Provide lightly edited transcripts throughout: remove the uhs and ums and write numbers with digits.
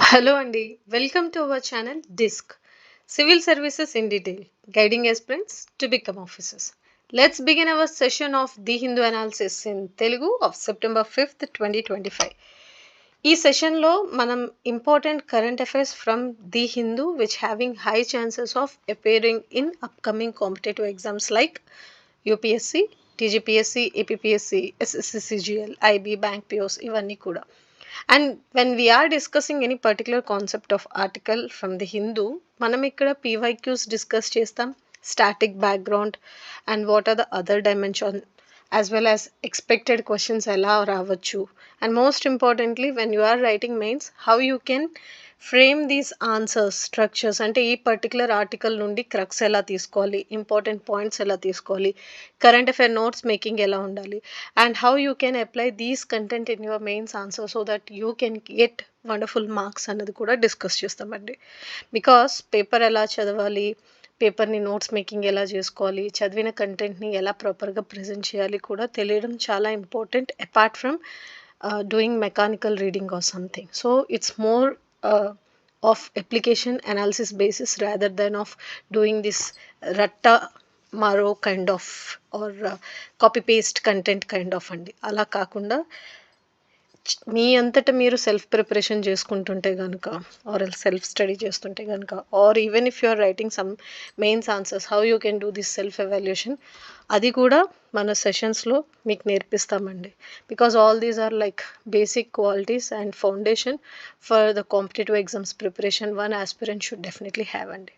Hello Andy, welcome to our channel DISC Civil Services in Detail, guiding aspirants to become officers. Let's begin our session of The Hindu Analysis in Telugu of September 5th, 2025. ఈ సెషన్లో మనం important current affairs from the Hindu which having high chances of appearing in upcoming competitive exams like UPSC, TGPSC, APPSC, SSC CGL, IB, bank POs ఇవన్నీ కూడా. And when we are discussing any particular concept of article from the Hindu, మనం ఇక్కడ PYQs discuss చేస్తాం, static background and what are the other dimension as well as expected questions ఎలా రావచ్చు, and most importantly when you are writing mains how you can frame these answers structures అంటే ఈ particular article నుండి crux ఎలా తీసుకోవాలి, important points ఎలా తీసుకోవాలి, current affair notes making ఎలా ఉండాలి, and how you can apply these content in your mains answer so that you can get wonderful marks అన్నది కూడా డిస్కస్ చేస్తామండి. బికాస్ పేపర్ ఎలా చదవాలి, పేపర్ని నోట్స్ మేకింగ్ ఎలా చేసుకోవాలి, చదివిన కంటెంట్ని ఎలా ప్రాపర్గా ప్రజెంట్ చేయాలి కూడా తెలియడం చాలా important apart from doing mechanical reading or something. So it's more of application analysis basis rather than of doing this ratta maro kind of or copy paste content kind of అండి. అలా కాకుండా మీ అంతటా మీరు self preparation చేసుకుంటుంటే కనుక are self study చేస్తుంటే కనుక or even if you are writing some mains answers how you can do this self evaluation అది కూడా మన సెషన్స్లో మీకు నేర్పిస్తామండి. Because all these are like basic qualities and foundation for the competitive exams preparation one aspirant should definitely have అండి.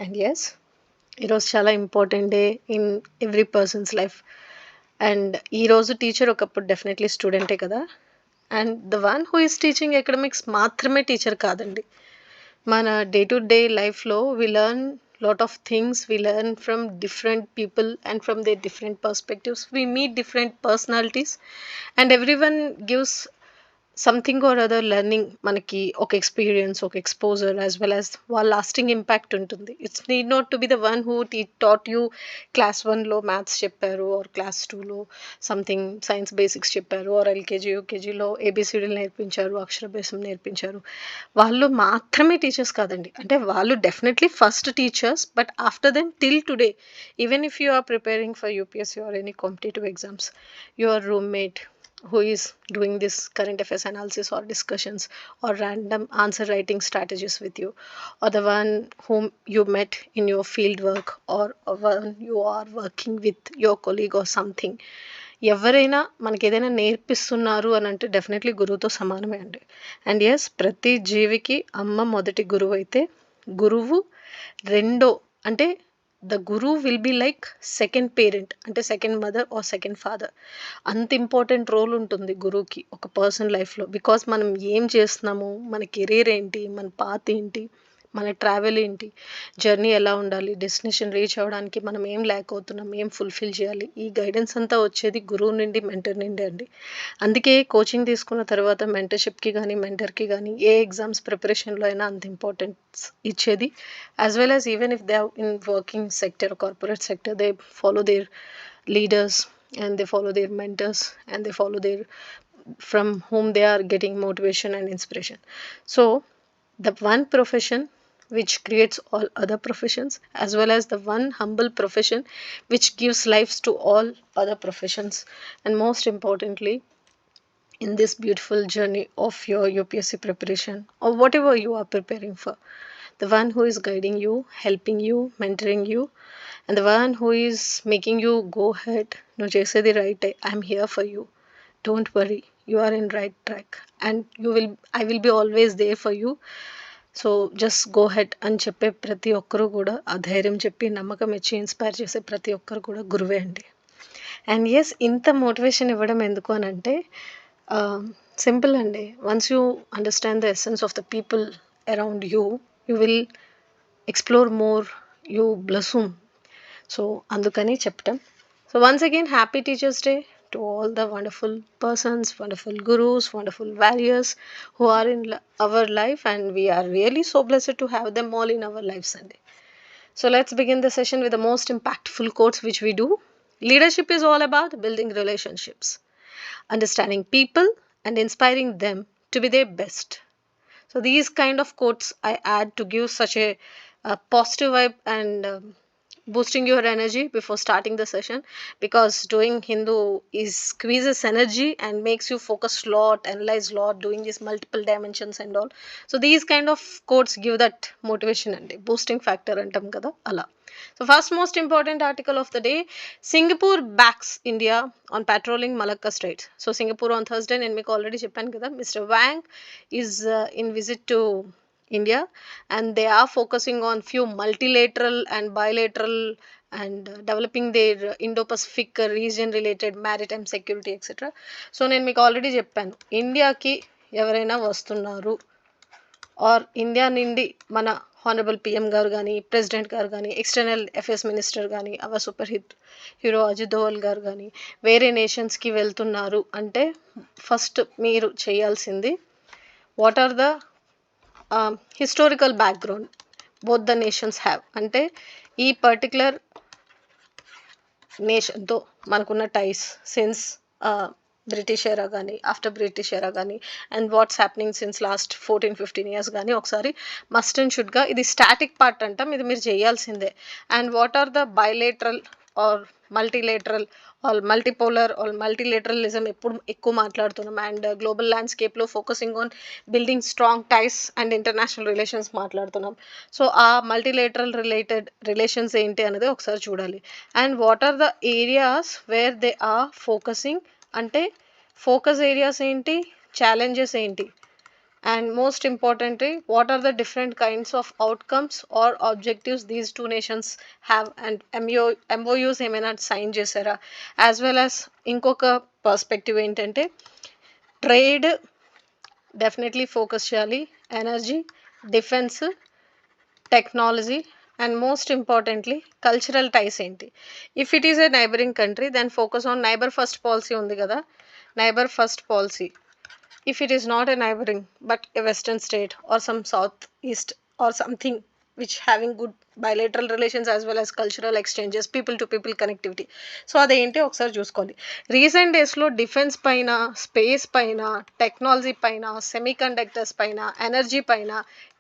And yes, ఈరోజు చాలా important day in every person's life. And ఈరోజు టీచర్ ఒకప్పుడు డెఫినెట్లీ స్టూడెంటే కదా, and the one who is teaching academics మాత్రమే teacher కాదండి. మన డే టు డే లైఫ్లో we learn lot of things, we learn from different people and from their different perspectives we meet different personalities and everyone gives something or other learning మనకి ఒక experience, ఒక exposure as well as వాళ్ళ lasting impact ఉంటుంది. It's need not to be the one who taught you class 1లో maths చెప్పారు or class 2లో something science basics చెప్పారు or LKG యూకేజీలో ఏబిసిడీలు నేర్పించారు, అక్షరభ్యాసం నేర్పించారు. వాళ్ళు మాత్రమే టీచర్స్ కాదండి. అంటే వాళ్ళు definitely first teachers, but after then till today even if you are preparing for UPSC or any competitive exams, your roommate who is doing this current affairs analysis or discussions or random answer writing strategies with you, or the one whom you met in your field work or one you are working with your colleague or something, ఎవరైనా మనకి ఏదైనా నేర్పిస్తున్నారు అని అంటే definitely గురువుతో సమానమే అండి. And yes, ప్రతి జీవికి అమ్మ మొదటి గురువు అయితే గురువు రెండో అంటే the guru will be like second parent, అంటే second mother or second father. అంత ఇంపార్టెంట్ రోల్ ఉంటుంది గురువుకి ఒక పర్సన్ లైఫ్లో. బికాస్ మనం ఏం చేస్తున్నాము, మన కెరీర్ ఏంటి, మన పాత్ ఏంటి, మన ట్రావెల్ ఏంటి, జర్నీ ఎలా ఉండాలి, డెస్టినేషన్ రీచ్ అవ్వడానికి మనం ఏం ల్యాక్ అవుతున్నాం, ఏం ఫుల్ఫిల్ చేయాలి, ఈ గైడెన్స్ అంతా వచ్చేది గురువు నుండి, మెంటర్ నుండి అండి. అందుకే కోచింగ్ తీసుకున్న తర్వాత మెంటర్షిప్కి కానీ మెంటర్కి కానీ ఏ ఎగ్జామ్స్ ప్రిపరేషన్లో అయినా అంత ఇంపార్టెన్స్ ఇచ్చేది. As well as even if they are in working sector, corporate sector, they follow their leaders and they follow their mentors and they follow their from whom they are getting motivation and inspiration. So the one profession which creates all other professions as well as the one humble profession which gives lives to all other professions, and most importantly in this beautiful journey of your UPSC preparation or whatever you are preparing for, the one who is guiding you, helping you, mentoring you, and the one who is making you go ahead, no chesedi right, I'm here for you, don't worry, you are in right track and I will be always there for you, so just go head అని చెప్పే ప్రతి ఒక్కరు కూడా, ఆ ధైర్యం చెప్పి నమ్మకం ఇచ్చి ఇన్స్పైర్ చేసే ప్రతి ఒక్కరు కూడా గురువే అండి. అండ్ ఎస్, ఇంత మోటివేషన్ ఇవ్వడం ఎందుకు అని అంటే సింపుల్ అండి. Once you understand the essence of the people around you, you will explore more, you blossom. So అందుకని చెప్పటం. So once again happy teachers day to all the wonderful persons, wonderful gurus, wonderful warriors who are in our life, and we are really so blessed to have them all in our lives Sunday. So let's begin the session with the most impactful quotes which we do. Leadership is all about building relationships, understanding people and inspiring them to be their best. So these kind of quotes I add to give such a positive vibe and boosting your energy before starting the session, because doing Hindu is squeezes energy and makes you focus lot, analyze lot, doing these multiple dimensions and all. So these kind of quotes give that motivation and boosting factor antam kada ala. So first most important article of the day, Singapore backs India on patrolling Malacca Strait. So Singapore on Thursday నేను మీకు already చెప్పాను కదా, Mr. Wang is in visit to India, and they are focusing on few multilateral and bilateral and developing their Indo-Pacific region related maritime security etc. So నేను మీకు already చెప్పాను, ఇండియాకి ఎవరైనా వస్తున్నారు ఆర్ ఇండియా నుండి మన హానరబుల్ పిఎం గారు కానీ, ప్రెసిడెంట్ గారు కానీ, ఎక్స్టర్నల్ అఫేర్స్ మినిస్టర్ కానీ, our super hit hero Ajit Doval గారు కానీ వేరే నేషన్స్కి వెళ్తున్నారు అంటే ఫస్ట్ మీరు చేయాల్సింది, what are the historical background both the nations have, అంటే ఈ పర్టికులర్ నేషన్తో మనకున్న టైస్ సిన్స్ బ్రిటిష్ ఎరా కానీ, ఆఫ్టర్ బ్రిటిష్ ఎరా కానీ, and what's happening since last 14-15 years కానీ ఒకసారి మస్ట్ అండ్ షుడ్గా, ఇది స్టాటిక్ పార్ట్ అంటాం, ఇది మీరు చేయాల్సిందే. And what are the bilateral or multilateral or multipolar or multilateralism ఎప్పుడు ఎక్కువ మాట్లాడుతున్నాం, అండ్ గ్లోబల్ ల్యాండ్స్కేప్లో focusing on building strong ties and international relations మాట్లాడుతున్నాం. సో ఆ మల్టీలేటరల్ రిలేటెడ్ రిలేషన్స్ ఏంటి అనేది ఒకసారి చూడాలి. And what are the areas where they are focusing, అంటే ఫోకస్ ఏరియాస్ ఏంటి, ఛాలెంజెస్ ఏంటి, and most importantly what are the different kinds of outcomes or objectives these two nations have, and MoUs ఏమైనా sign చేశారా, as well as ఇంకొక perspective ఏంటంటే trade definitely focus చేయాలి, energy, defence, technology, and most importantly cultural ties ఏంటి. If it is a neighbouring country then focus on neighbour first policy ఉంది కదా, neighbour first policy. If it is not a neighboring but a western state or some southeast or something which having good bilateral relations as well as cultural exchanges, people to people connectivity, so అదేంటి ఒకసారి చూసుకోవాలి. Recent డేస్లో defence పైన, space పైన, technology పైన, semiconductors పైన, energy పైన,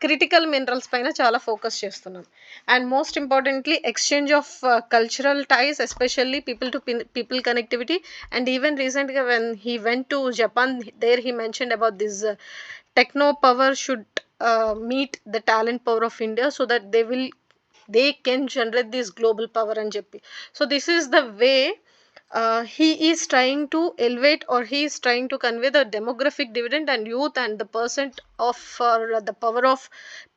critical minerals పైన చాలా ఫోకస్ చేస్తున్నాం. And most importantly exchange of cultural ties, especially people to people connectivity. And even రీసెంట్గా when he went to Japan, there he mentioned about this techno power should meet the talent power of India so that they can generate this global power and చెప్పి. So this is the way he is trying to elevate, or he is trying to convey the demographic dividend and youth and the percent of the power of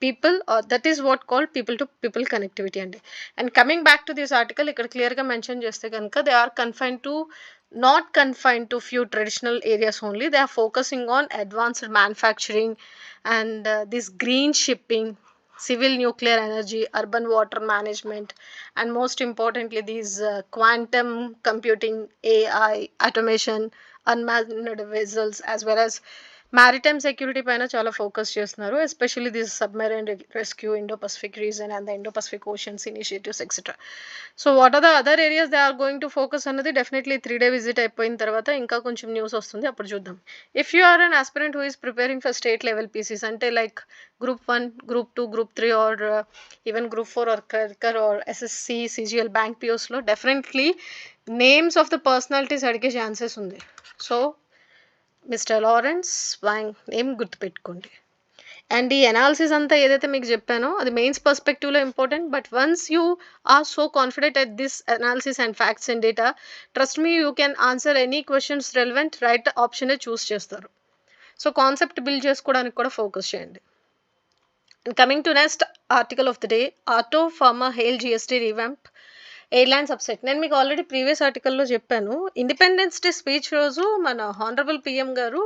people, that is what called people to people connectivity అండి. And coming back to this article, ఇక్కడ క్లియర్గా mention చేస్తే కనుక they are not confined to few traditional areas only, they are focusing on advanced manufacturing and this green shipping, civil nuclear energy, urban water management, and most importantly these quantum computing, AI, automation, unmanned vessels, as well as maritime security పైన చాలా focus చేస్తున్నారు, especially this submarine rescue, Indo Pacific region and the Indo Pacific oceans initiatives etcetera. So what are the other areas they are going to focus అన్నది definitely 3-day visit అయిపోయిన తర్వాత ఇంకా కొంచెం news వస్తుంది, అప్పుడు చూద్దాం. If you are an aspirant who is preparing for state level PCS, అంటే like group 1, group 2, group 3 or even group 4 or clerk or SSC, CGL, bank పిఓస్లో definitely names of the personalities అడిగే chances ఉంది. So mister Lawrence Wong name గుర్తుపెట్టుకోండి. And ఈ analysis అంతా ఏదైతే మీకు చెప్పానో అది మెయిన్స్ పర్స్పెక్టివ్లో important, but once you are so confident at this analysis and facts and data, trust me you can answer any questions relevant, right ఆప్షనే choose చేస్తారు. సో కాన్సెప్ట్ బిల్డ్ చేసుకోవడానికి కూడా ఫోకస్ చేయండి. And coming to next article of the day, auto pharma hail GST revamp, airlines upset. నేను మీకు already previous ఆర్టికల్లో చెప్పాను, independence day speech రోజు మన హానరబుల్ పిఎం గారు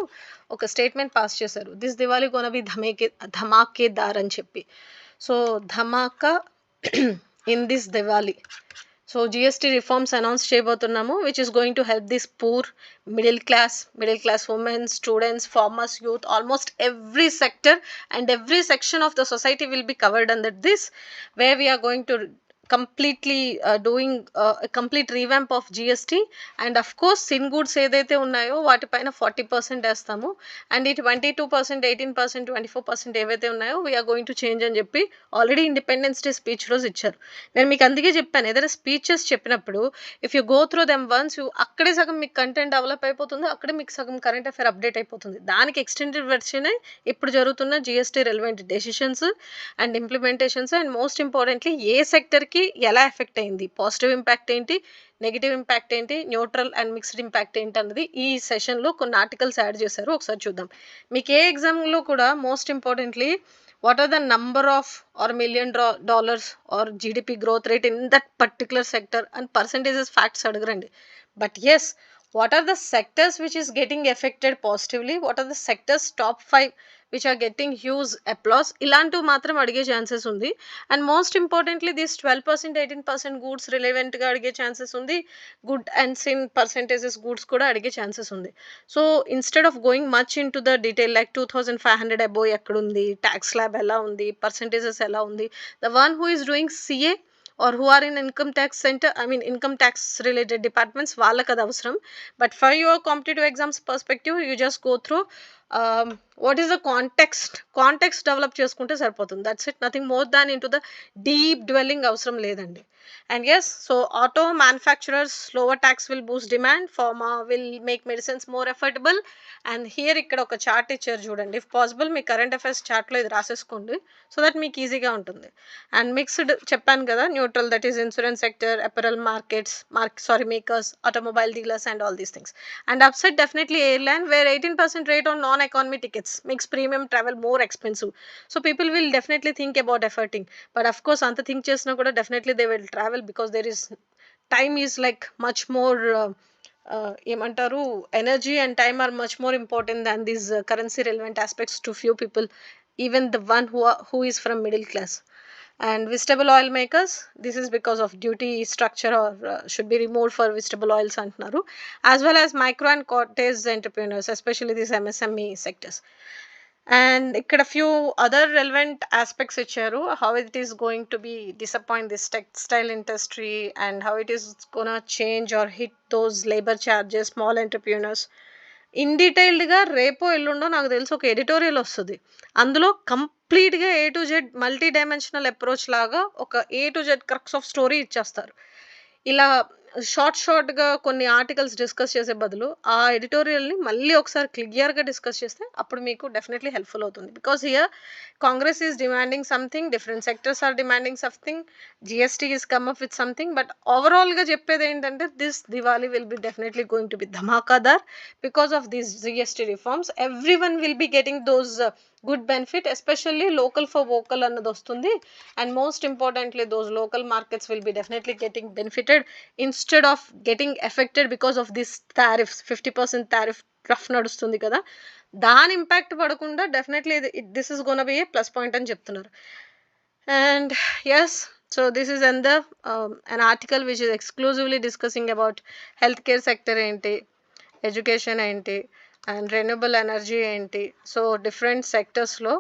ఒక స్టేట్మెంట్ పాస్ చేశారు, దిస్ దివాళీ గోనా బి ధమాకేదార్ అని చెప్పి. సో ధమాకా in this Diwali. So GST reforms announce చేయబోతున్నాము, which is going to help this poor, middle class women, students, farmers, youth, almost every sector and every section of the society will be covered under this, where we are going to completely doing complete revamp of GST. And of course sin goods ఏదైతే ఉన్నాయో వాటిపైన 40% వేస్తాము. And ఈ 22%, 18%, 24% ఏవైతే ఉన్నాయో we are going to change అని చెప్పి already independence day speech రోజు ఇచ్చారు. నేను మీకు అందుకే చెప్పాను, ఏదైనా స్పీచెస్ చెప్పినప్పుడు if you go through them once అక్కడే సగం మీకు కంటెంట్ డెవలప్ అయిపోతుంది, అక్కడే మీకు సగం కరెంట్ అఫేర్ అప్డేట్ అయిపోతుంది. దానికి ఎక్స్టెండెడ్ వెర్షనే ఇప్పుడు జరుగుతున్న GST relevant decisions and implementations. And most importantly ఏ సెక్టర్కి ఎలా ఎఫెక్ట్ అయింది, పాజిటివ్ ఇంపాక్ట్ ఏంటి, నెగిటివ్ ఇంపాక్ట్ ఏంటి, న్యూట్రల్ అండ్ మిక్స్డ్ ఇంపాక్ట్ ఏంటి అన్నది ఈ సెషన్లో కొన్ని ఆర్టికల్స్ యాడ్ చేశారు. ఒకసారి చూద్దాం. మీకు ఏ ఎగ్జామ్లో కూడా most importantly what are the number of or million dollars or GDP growth rate in that particular sector and percentages facts అడగరండి. But yes, what are the sectors which is getting affected positively, what are the sectors top 5 which are getting huge applause, ఇలాంటివి మాత్రం అడిగే chances ఉంది. And most importantly this 12%, 18% goods రిలవెంట్గా అడిగే chances ఉంది. Good and sin percentages goods కూడా అడిగే chances ఉంది. So instead of going much in to the detail like 2500 above ఎక్కడుంది, ట్యాక్స్ స్లాబ్ ఎలా ఉంది, పర్సెంటేజెస్ ఎలా ఉంది, the one who is doing CA or who are in income tax center, I mean income tax related departments, వాళ్ళకి అది అవసరం. But for your competitive exams perspective, you just go through what is the context develop చేసుకుంటే సరిపోతుంది. That's it, nothing more than into the deep dwelling అవసరం లేదండి. And yes, so auto manufacturers lower tax will boost demand, pharma will make medicines more affordable. And here ఇక్కడ ఒక chart ఇచ్చారు చూడండి. If possible మీ current affairs చార్ట్లో ఇది రాసేసుకోండి so that మీకు ఈజీగా ఉంటుంది. అండ్ మిక్స్డ్ చెప్పాను కదా, neutral that is insurance sector, apparel markets, makers, automobile dealers and all these things. And upside definitely airline where 18% rate on non-economy tickets makes premium travel more expensive. So people will definitely think about efforting. But of course anta think chesina kuda definitely they will travel because there is time is like much more ఏమంటారు energy and time are much more important than these currency relevant aspects to few people, even the one who is from middle class. And vegetable oil makers, this is because of duty structure or should be removed for vegetable oils antunaru, as well as micro and cottage entrepreneurs, especially these MSME sectors. And ikkada few other relevant aspects icharu, how it is going to be disappoint this textile industry and how it is gonna change or hit those labor charges small entrepreneurs. In డీటెయిల్డ్గా రేపో ఎల్లుండో నాకు తెలిసి ఒక editorial వస్తుంది. అందులో కంప్లీట్గా A to Z multi dimensional approach లాగా ఒక A to Z crux of story ఇచ్చేస్తారు. ఇలా షార్ట్గా కొన్ని ఆర్టికల్స్ డిస్కస్ చేసే బదులు ఆ ఎడిటోరియల్ని మళ్ళీ ఒకసారి క్లియర్గా డిస్కస్ చేస్తే అప్పుడు మీకు డెఫినెట్లీ హెల్ప్ఫుల్ అవుతుంది. Because here Congress is demanding something, different sectors are demanding something, GST is come up with something. But ఓవరాల్గా చెప్పేది ఏంటంటే this Diwali will be definitely going to be ధమాకాదార్ because of these GST reforms. Every one will be getting those good benefit, especially local for vocal అన్నది వస్తుంది. And most importantly those local markets will be definitely getting benefited instead of getting affected because of this tariffs. 50% tariff rough నడుస్తుంది కదా, దాని impact పడకుండా definitely this is gonna be a plus point అని చెప్తున్నారు. And yes, so this is an article which is exclusively discussing about healthcare sector ఏంటి, education ఏంటి and renewable energy ఏంటి, so different సెక్టర్స్లో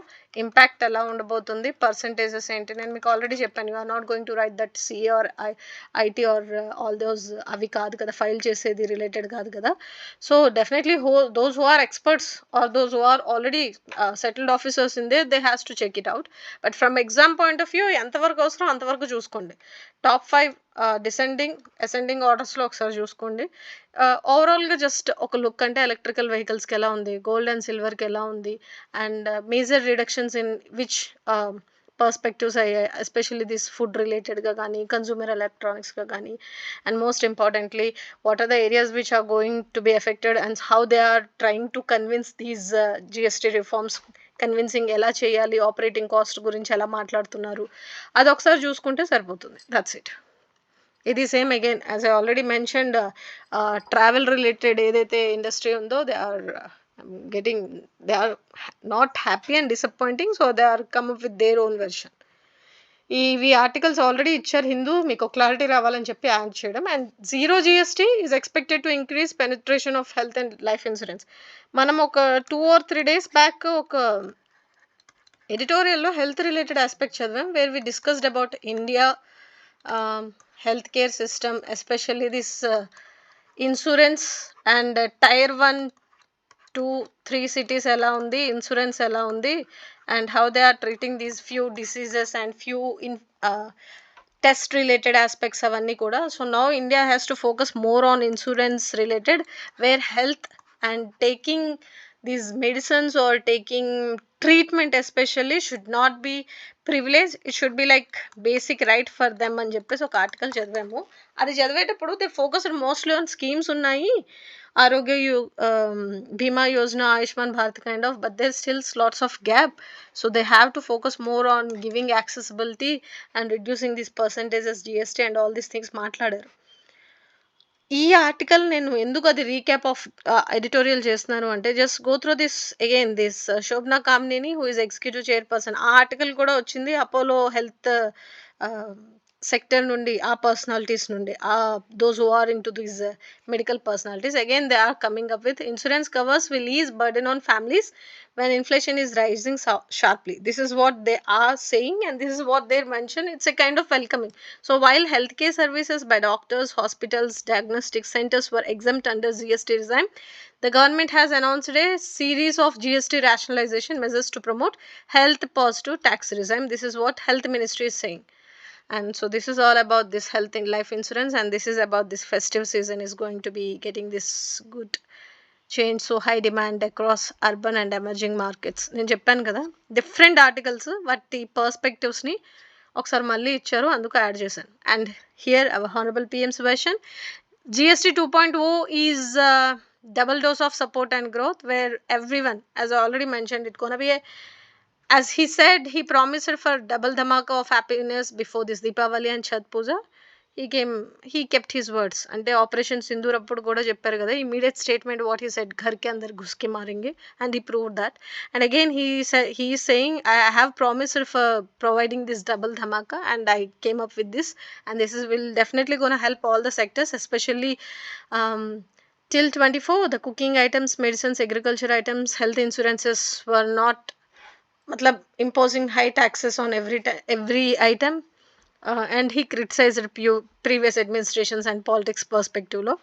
ఇంపాక్ట్ ఎలా ఉండబోతుంది, పర్సంటేజెస్ ఏంటి. నేను మీకు ఆల్రెడీ చెప్పాను, you are not going to write that CA or IT or all those, అవి కాదు కదా ఫైల్ చేసేది, రిలేటెడ్ కాదు కదా. So definitely those who are experts or those who are already settled officers in they has to check it out. But from exam point of view ఎంతవరకు అవసరం అంతవరకు చూసుకోండి. టాప్ 5 అసెండింగ్ ఆర్డర్స్లో ఒకసారి చూసుకోండి. ఓవరాల్గా జస్ట్ ఒక లుక్ అంటే ఎలక్ట్రికల్ వెహికల్స్కి ఎలా ఉంది, గోల్డ్ అండ్ సిల్వర్కి ఎలా ఉంది, and major reductions in which perspectives అయ్యాయి, ఎస్పెషల్లీ దిస్ ఫుడ్ రిలేటెడ్గా కానీ కన్జ్యూమర్ ఎలక్ట్రానిక్స్గా కానీ. And most importantly what are the areas which are going to be affected and how they are trying to convince these GST reforms. Convincing ఎలా చేయాలి, operating cost గురించి ఎలా మాట్లాడుతున్నారు, అది ఒకసారి చూసుకుంటే సరిపోతుంది. That's it. ఇది same again as I already mentioned, travel related ఏదైతే ఇండస్ట్రీ ఉందో they are not happy and disappointing, so they are come up with their own version. ఇవి ఆర్టికల్స్ ఆల్రెడీ ఇచ్చారు హిందూ, మీకు క్లారిటీ రావాలని చెప్పి యాడ్ చేయడం. And zero GST is expected to increase penetration of health and life insurance. మనం ఒక 2 or 3 days back ఒక ఎడిటోరియల్లో హెల్త్ రిలేటెడ్ ఆస్పెక్ట్ చదివాం, wear we discussed about India healthcare system, especially this insurance and tier 1, 2, 3 cities ఎలా ఉంది, insurance ఎలా ఉంది, and how they are treating these few diseases and few test related aspects అవన్నీ కూడా. So now India has to focus more on insurance related, where health and taking these medicines or taking treatment especially should not be privilege, it should be like basic right for them అని చెప్పేసి ఒక article చదివాము. అది చదివేటప్పుడు they focused mostly on schemes ఉన్నాయి, Arogya Bima Yojana, Ayushman Bharat kind of, but there still lots of gap. So they have to focus more on giving accessibility and reducing this percentages, GST and all these things మాట్లాడారు. ఈ article నేను ఎందుకు అది recap of editorial చేస్తున్నాను అంటే, just go through this again, this Shobana Kamineni who is executive chairperson. ఆ article కూడా వచ్చింది అపోలో హెల్త్ సెక్టర్ నుండి, ఆ పర్సనాలిటీస్ నుండి, those who are in to these medical personalities. Again they are coming up with insurance covers will ease burden on families when inflation is rising sharply. This is what they are saying and this is what they mention. It's a kind of welcoming. So while healthcare services by doctors, hospitals, diagnostic centers were exempt under GST regime, the government has announced a series of GST rationalization measures to promote health positive tax regime. This is what health ministry is saying. And so this is all about this health and life insurance, and this is about this festive season is going to be getting this good change. So high demand across urban and emerging markets. నేను చెప్పాను కదా, different articles వాటి పర్స్పెక్టివ్స్ని ఒకసారి మళ్ళీ ఇచ్చారు, అందుకు add చేశాను. And here hour honourable PM's version, GST 2.0 is double dose of support and growth, where everyone, as I already mentioned, it's gonna be a, as he said, he promised for double dhamaka of happiness before this Deepavali and Chhat Puja. He kept his words. అంటే operation Sindoor అప్పుడు కూడా చెప్పారు కదా, immediate statement what he said, ఘర్ కే అందర్ ఘుస్ కే మారేంగే, and he proved that. And again he is saying, I have promised for providing this double dhamaka and I came up with this, and this is will definitely going to help all the sectors, especially till 24 the cooking items, medicines, agriculture items, health insurances were not matlab imposing high taxes on every item. And he criticised previous administrations and politics పర్స్పెక్టివ్లో.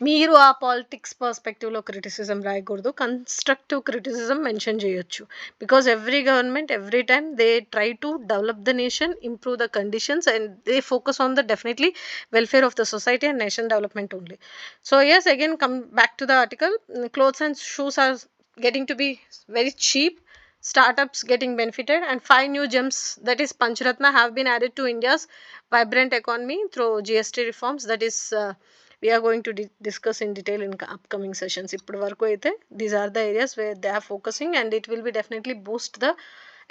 మీరు ఆ politics పర్స్పెక్టివ్లో criticism రాయకూడదు, constructive criticism mention చేయొచ్చు. Because every government every time they try to develop the nation, improve the conditions, and they focus on the definitely welfare of the society and nation development only. So yes, again come back to the article, clothes and shoes are getting to be very cheap, startups getting benefited, and 5 new gems, that is Panchratna, have been added to India's vibrant economy through GST reforms. That is we are going to discuss in detail in upcoming sessions. Ippudu varaku aithe these are the areas where they are focusing, and it will be definitely boost the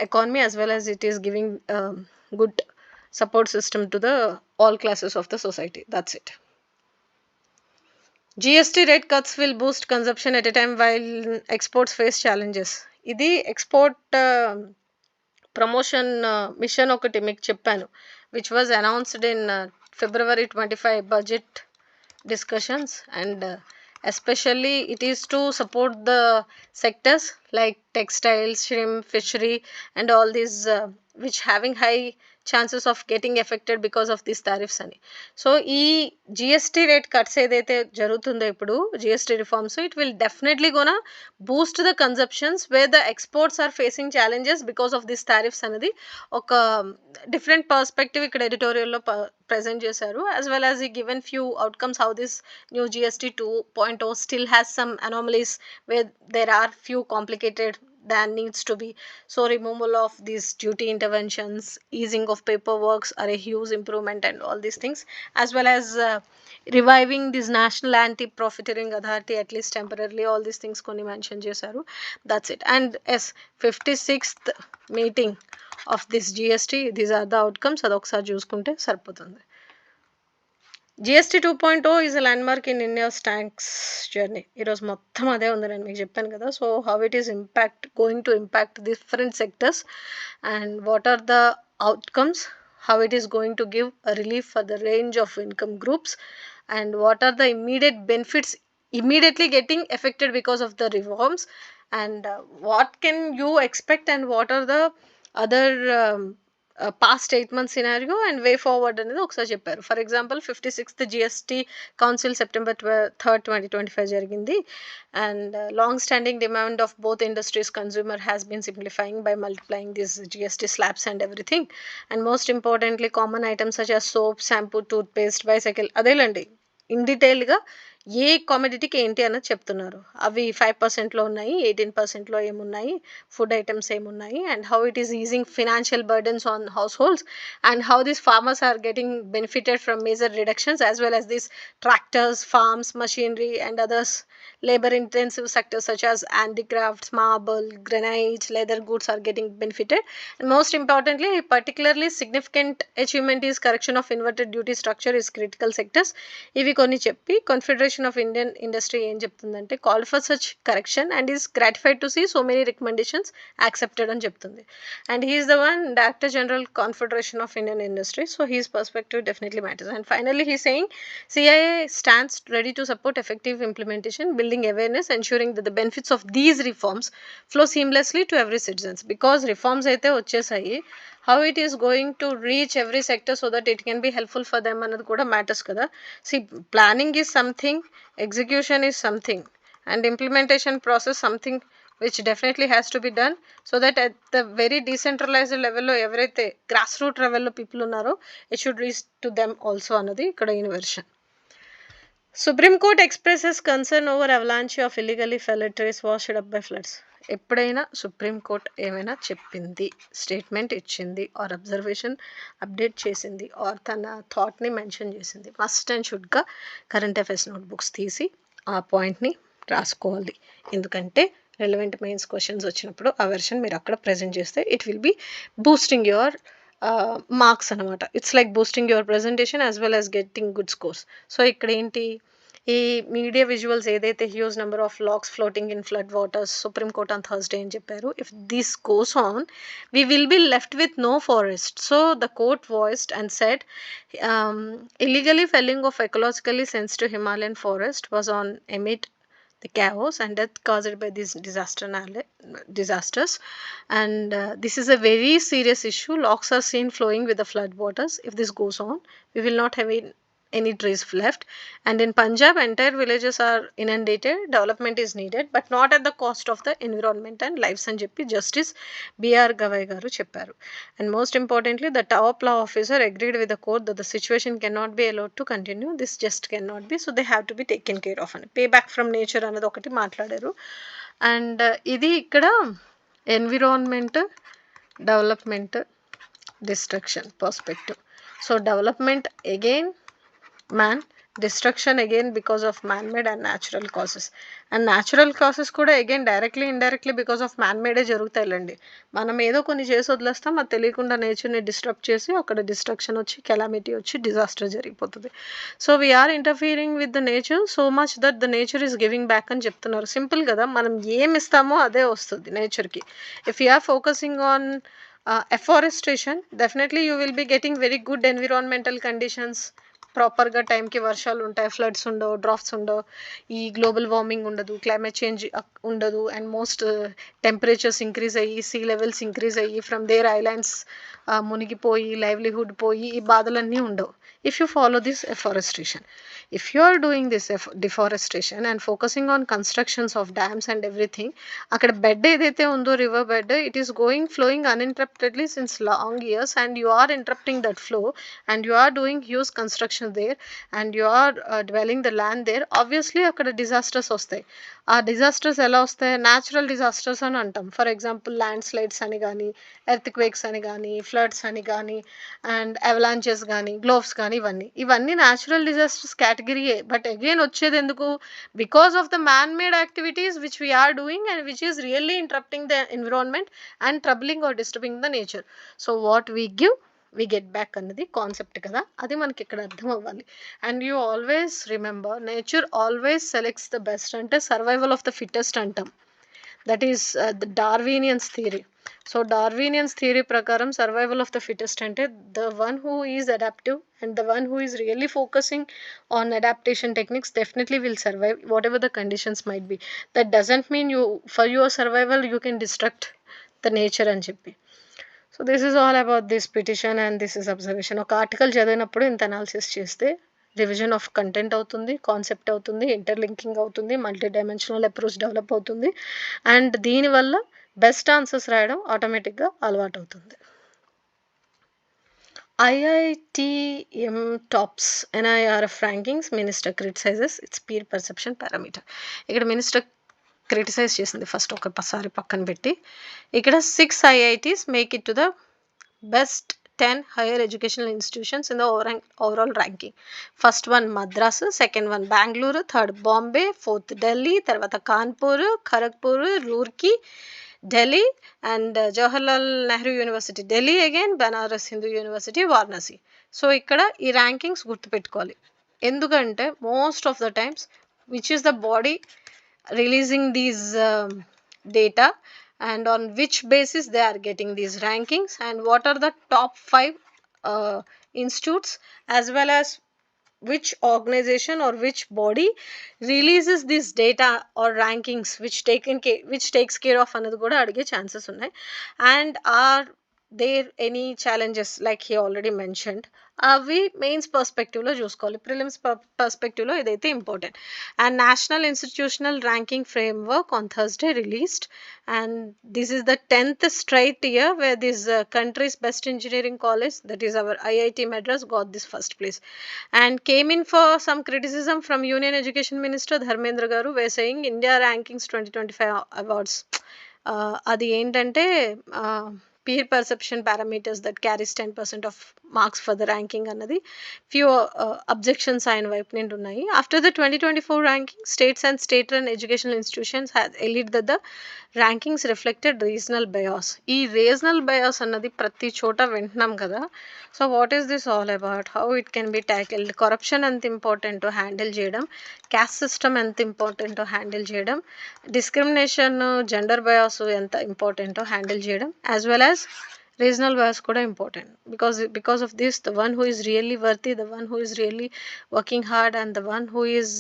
economy as well as it is giving good support system to the all classes of the society. That's it. GST rate cuts will boost consumption at a time while exports face challenges. ఇది export promotion machine ఒకటి మీకు చెప్పాను, which was announced in February 25 budget discussions, and especially it is to support the sectors like textiles, shrimp, fishery, and all these which having high chances of getting affected because of these tariffs అని. So ఈ GST rate cuts ఏదైతే జరుగుతుందో ఇప్పుడు GST reforms, it will definitely gonna boost the consumptions where the exports are facing challenges because of this tariffs అనేది ఒక different perspective ఇక్కడ ఎడిటోరియల్లో present చేశారు, as well as he given few outcomes how this new GST 2.0 still has some anomalies where there are few complicated than needs to be. So removal of these duty interventions, easing of paperwork are a huge improvement, and all these things, as well as reviving this national anti-profiteering authority at least temporarily. All these things koni mention చేశారు. That's it. And as 56th meeting of this GST, these are the outcomes. అదొకసారి చూసుకుంటే సరిపోతుంది. GST 2.0 is a landmark in India's tax journey. ఈరోజు మొత్తం అదే ఉంది, నేను మీకు చెప్పాను కదా. So how it is going to impact different sectors, and what are the outcomes, how it is going to give a relief for the range of income groups, and what are the immediate benefits immediately getting affected because of the reforms, and what can you expect, and what are the other past 8 months scenario and way forward అనేది ఒకసారి చెప్పారు. For example 56th GST council September 3rd 2025 జరిగింది. And long standing demand of both industries consumer has been simplifying by multiplying this GST slabs and everything. And most importantly common items such as soap, shampoo, toothpaste, bicycle అదేలేండి in డీటెయిల్గా ఏ కామోడిటీకి ఏంటి అన్నది చెప్తున్నారు. అవి 5%లో ఉన్నాయి, 18%లో ఏమున్నాయి, ఫుడ్ ఐటమ్స్ ఏమున్నాయి, and how it is easing financial burdens on households, and how these farmers are getting benefited from major reductions as well as these tractors, farms, machinery, and others labor intensive sectors such as handicrafts, marble, granite, leather goods are getting benefited. And most importantly, particularly significant achievement is correction of inverted duty structure is critical sectors. ఇవి కొన్ని చెప్పి confederation of Indian industry ఏం చెప్తుందంటే call for such correction and is gratified to see so many recommendations accepted అని చెప్తుంది. And he is the one director general confederation of Indian industry, so his perspective definitely matters. And finally he saying CIA stands ready to support effective implementation, building awareness, ensuring that the benefits of these reforms flow seamlessly to every citizens. Because reforms అయితే వచ్చేసాయి, how it is going to reach every sector so that it can be helpful for them అన్నది కూడా matters కదా. See, planning is something, execution is something, and implementation process something which definitely has to be done so that at the very decentralized level లో ఎవరైతే grass root లెవెల్లో people ఉన్నారో it should reach to them also అన్నది ఇక్కడ inversion. Supreme court expresses concern over avalanche of illegally felled trees washed up by floods. ఎప్పుడైనా supreme court ఏమైనా చెప్పింది, statement ఇచ్చింది, ఆర్ అబ్జర్వేషన్ అప్డేట్ చేసింది, ఆర్ తన థాట్ని మెన్షన్ చేసింది, మస్ట్ అండ్ షుడ్గా కరెంట్ అఫైర్స్ నోట్బుక్స్ తీసి ఆ పాయింట్ని రాసుకోవాలి. ఎందుకంటే రెలవెంట్ మెయిన్స్ క్వశ్చన్స్ వచ్చినప్పుడు ఆ వెర్షన్ మీరు అక్కడ ప్రజెంట్ చేస్తే it will be boosting your marks అనమాట. It's like boosting your presentation as well as getting good scores. So ఇక్కడ ఏంటి, ఈ మీడియా విజువల్స్ ఏదైతే huge number of logs floating in flood waters supreme court on Thursday అని చెప్పారు. If this goes on we will be left with no forest. So the court voiced and said illegally felling of ecologically sensitive Himalayan forest was on amid the chaos and death caused by these disasters, and this is a very serious issue. Logs are seen flowing with the flood waters. If this goes on, we will not have any trees left, and in Punjab entire villages are inundated. Development is needed but not at the cost of the environment and lives అని చెప్పి justice BR Gavai గారు చెప్పారు. And most importantly, the top law officer agreed with the court that the situation cannot be allowed to continue. This just cannot be, so they have to be taken care of అని pay back from nature అనేది ఒకటి మాట్లాడారు. And ఇది ఇక్కడ environment, development, destruction perspective. So development again man, destruction again because of man-made and natural causes. And natural causes కూడా again directly indirectly because of man-made జరుగుతాయిలండి. మనం ఏదో కొన్ని చేసి వదిలేస్తాం, అది తెలియకుండా నేచర్ని డిస్టర్బ్ చేసి అక్కడ డిస్ట్రక్షన్ వచ్చి కెలామిటీ వచ్చి డిజాస్టర్ జరిగిపోతుంది. So we are interfering with the nature so much that the nature is giving back అని చెప్తున్నారు. సింపుల్ కదా, మనం ఏమి ఇస్తామో అదే వస్తుంది నేచర్కి. If you are focusing on afforestation, definitely you will be getting very good environmental conditions. ప్రాపర్గా టైంకి వర్షాలు ఉంటాయి, ఫ్లడ్స్ ఉండవు, డ్రాఫ్ట్స్ ఉండవు, ఈ గ్లోబల్ వార్మింగ్ ఉండదు, క్లైమేట్ చేంజ్ ఉండదు, అండ్ మోస్ట్ టెంపరేచర్స్ ఇంక్రీజ్ అయ్యి సీ లెవెల్స్ ఇంక్రీజ్ అయ్యి ఫ్రమ్ దేర్ ఐలాండ్స్ మునిగిపోయి లైవ్లీహుడ్ పోయి ఈ బాధలన్నీ ఉండవు. If you follow this afforestation, if you are doing this deforestation and focusing on constructions of dams and everything, అక్కడ bed ఏదైతే ఉందో river bed, it is flowing uninterruptedly since long years, and you are interrupting that flow and you are doing huge construction there and you are dwelling the land there. Obviously అక్కడ disasters వస్తాయి. ఆ disasters ఎలా వస్తాయి, natural disasters అని అంటాం. For example land slides అని కానీ, earth quakes అని కానీ, ఫ్లడ్స్ అని కానీ, అండ్ అవలాంచెస్ కానీ, గ్లోవ్స్ కానీ, ఇవన్నీ న్యాచురల్ డిజాస్టర్స్ కేటగిరీయే. బట్ అగైన్ వచ్చేది ఎందుకు, because of the man made activities which we are doing and which is really interrupting the environment and troubling or disturbing the nature. So what we give we get back అన్నది concept కదా, అది మనకి ఇక్కడ అర్థం అవ్వాలి. And you always remember, nature always selects the best, అంటే survival of the fittest అంటాం. That is the Darwinians theory. So డార్వినియన్స్ theory ప్రకారం సర్వైవల్ ఆఫ్ ద ఫిట్టెస్ట్ అంటే the one who is adaptive and the one who is really focusing on adaptation techniques definitely will survive whatever the conditions might be. That doesn't mean you, for your survival, you can destruct the nature అని చెప్పి. So this is all about this petition and this is observation. ఒక article చదివినప్పుడు ఇంత analysis చేస్తే revision of content అవుతుంది, concept అవుతుంది, interlinking అవుతుంది, multi dimensional approach develop అవుతుంది అండ్ దీనివల్ల బెస్ట్ ఆన్సర్స్ రాయడం ఆటోమేటిక్గా అలవాటు అవుతుంది. IITM tops NIRF rankings, minister criticizes its peer perception parameter. ఇక్కడ మినిస్టర్ క్రిటిసైజ్ చేసింది ఫస్ట్ ఒకసారి పక్కన పెట్టి. ఇక్కడ 6 IITs make it to the best 10 higher educational institutions in the overall ranking. First one Madras, second one Bangalore, third Bombay, fourth Delhi, తర్వాత Kanpur, Kharagpur, Roorkee, Delhi and Jawaharlal Nehru university Delhi again, Banaras Hindu university Varanasi. So ఇక్కడ ఈ rankings గుర్తుపెట్టుకోవాలి. ఎందుకంటే most of the times which is the body releasing these data and on which basis they are getting these rankings and what are the top 5 institutes as well as which organization or which body releases this data or rankings which takes care of another kuda adige chances unnai. And are there any challenges like he already mentioned, అవి mains పర్స్పెక్టివ్లో చూసుకోవాలి. Prelims పర్స్పెక్టివ్లో ఇదైతే important. And national institutional ranking framework on Thursday released and this is the 10th straight year where this country's best engineering college, that is our IIT Madras, got this first place and came in for some criticism from Union Education Minister Dharmendra Garu, were saying India Rankings 2025 awards అది ఏంటంటే peer perception parameters that carries 10% of marks for the ranking అన్నది few objections ఆయన వైపు నుండి ఉన్నాయి. After the 2024 ranking, states and state-run educational institutions had alleged that the rankings reflected regional bias. ఈ regional bias అన్నది ప్రతి చోట వింటున్నాం కదా. So what is this all about, how it can be tackled, corruption ఎంత ఇంపార్టెంట్ హ్యాండిల్ చేయడం, caste system ఎంత important handle చేయడం, డిస్క్రిమినేషన్ జెండర్ బయాస్ ఎంత ఇంపార్టెంట్ హ్యాండిల్ చేయడం, as well as regional bias kuda important because of this the one who is really worthy, the one who is really working hard and the one who is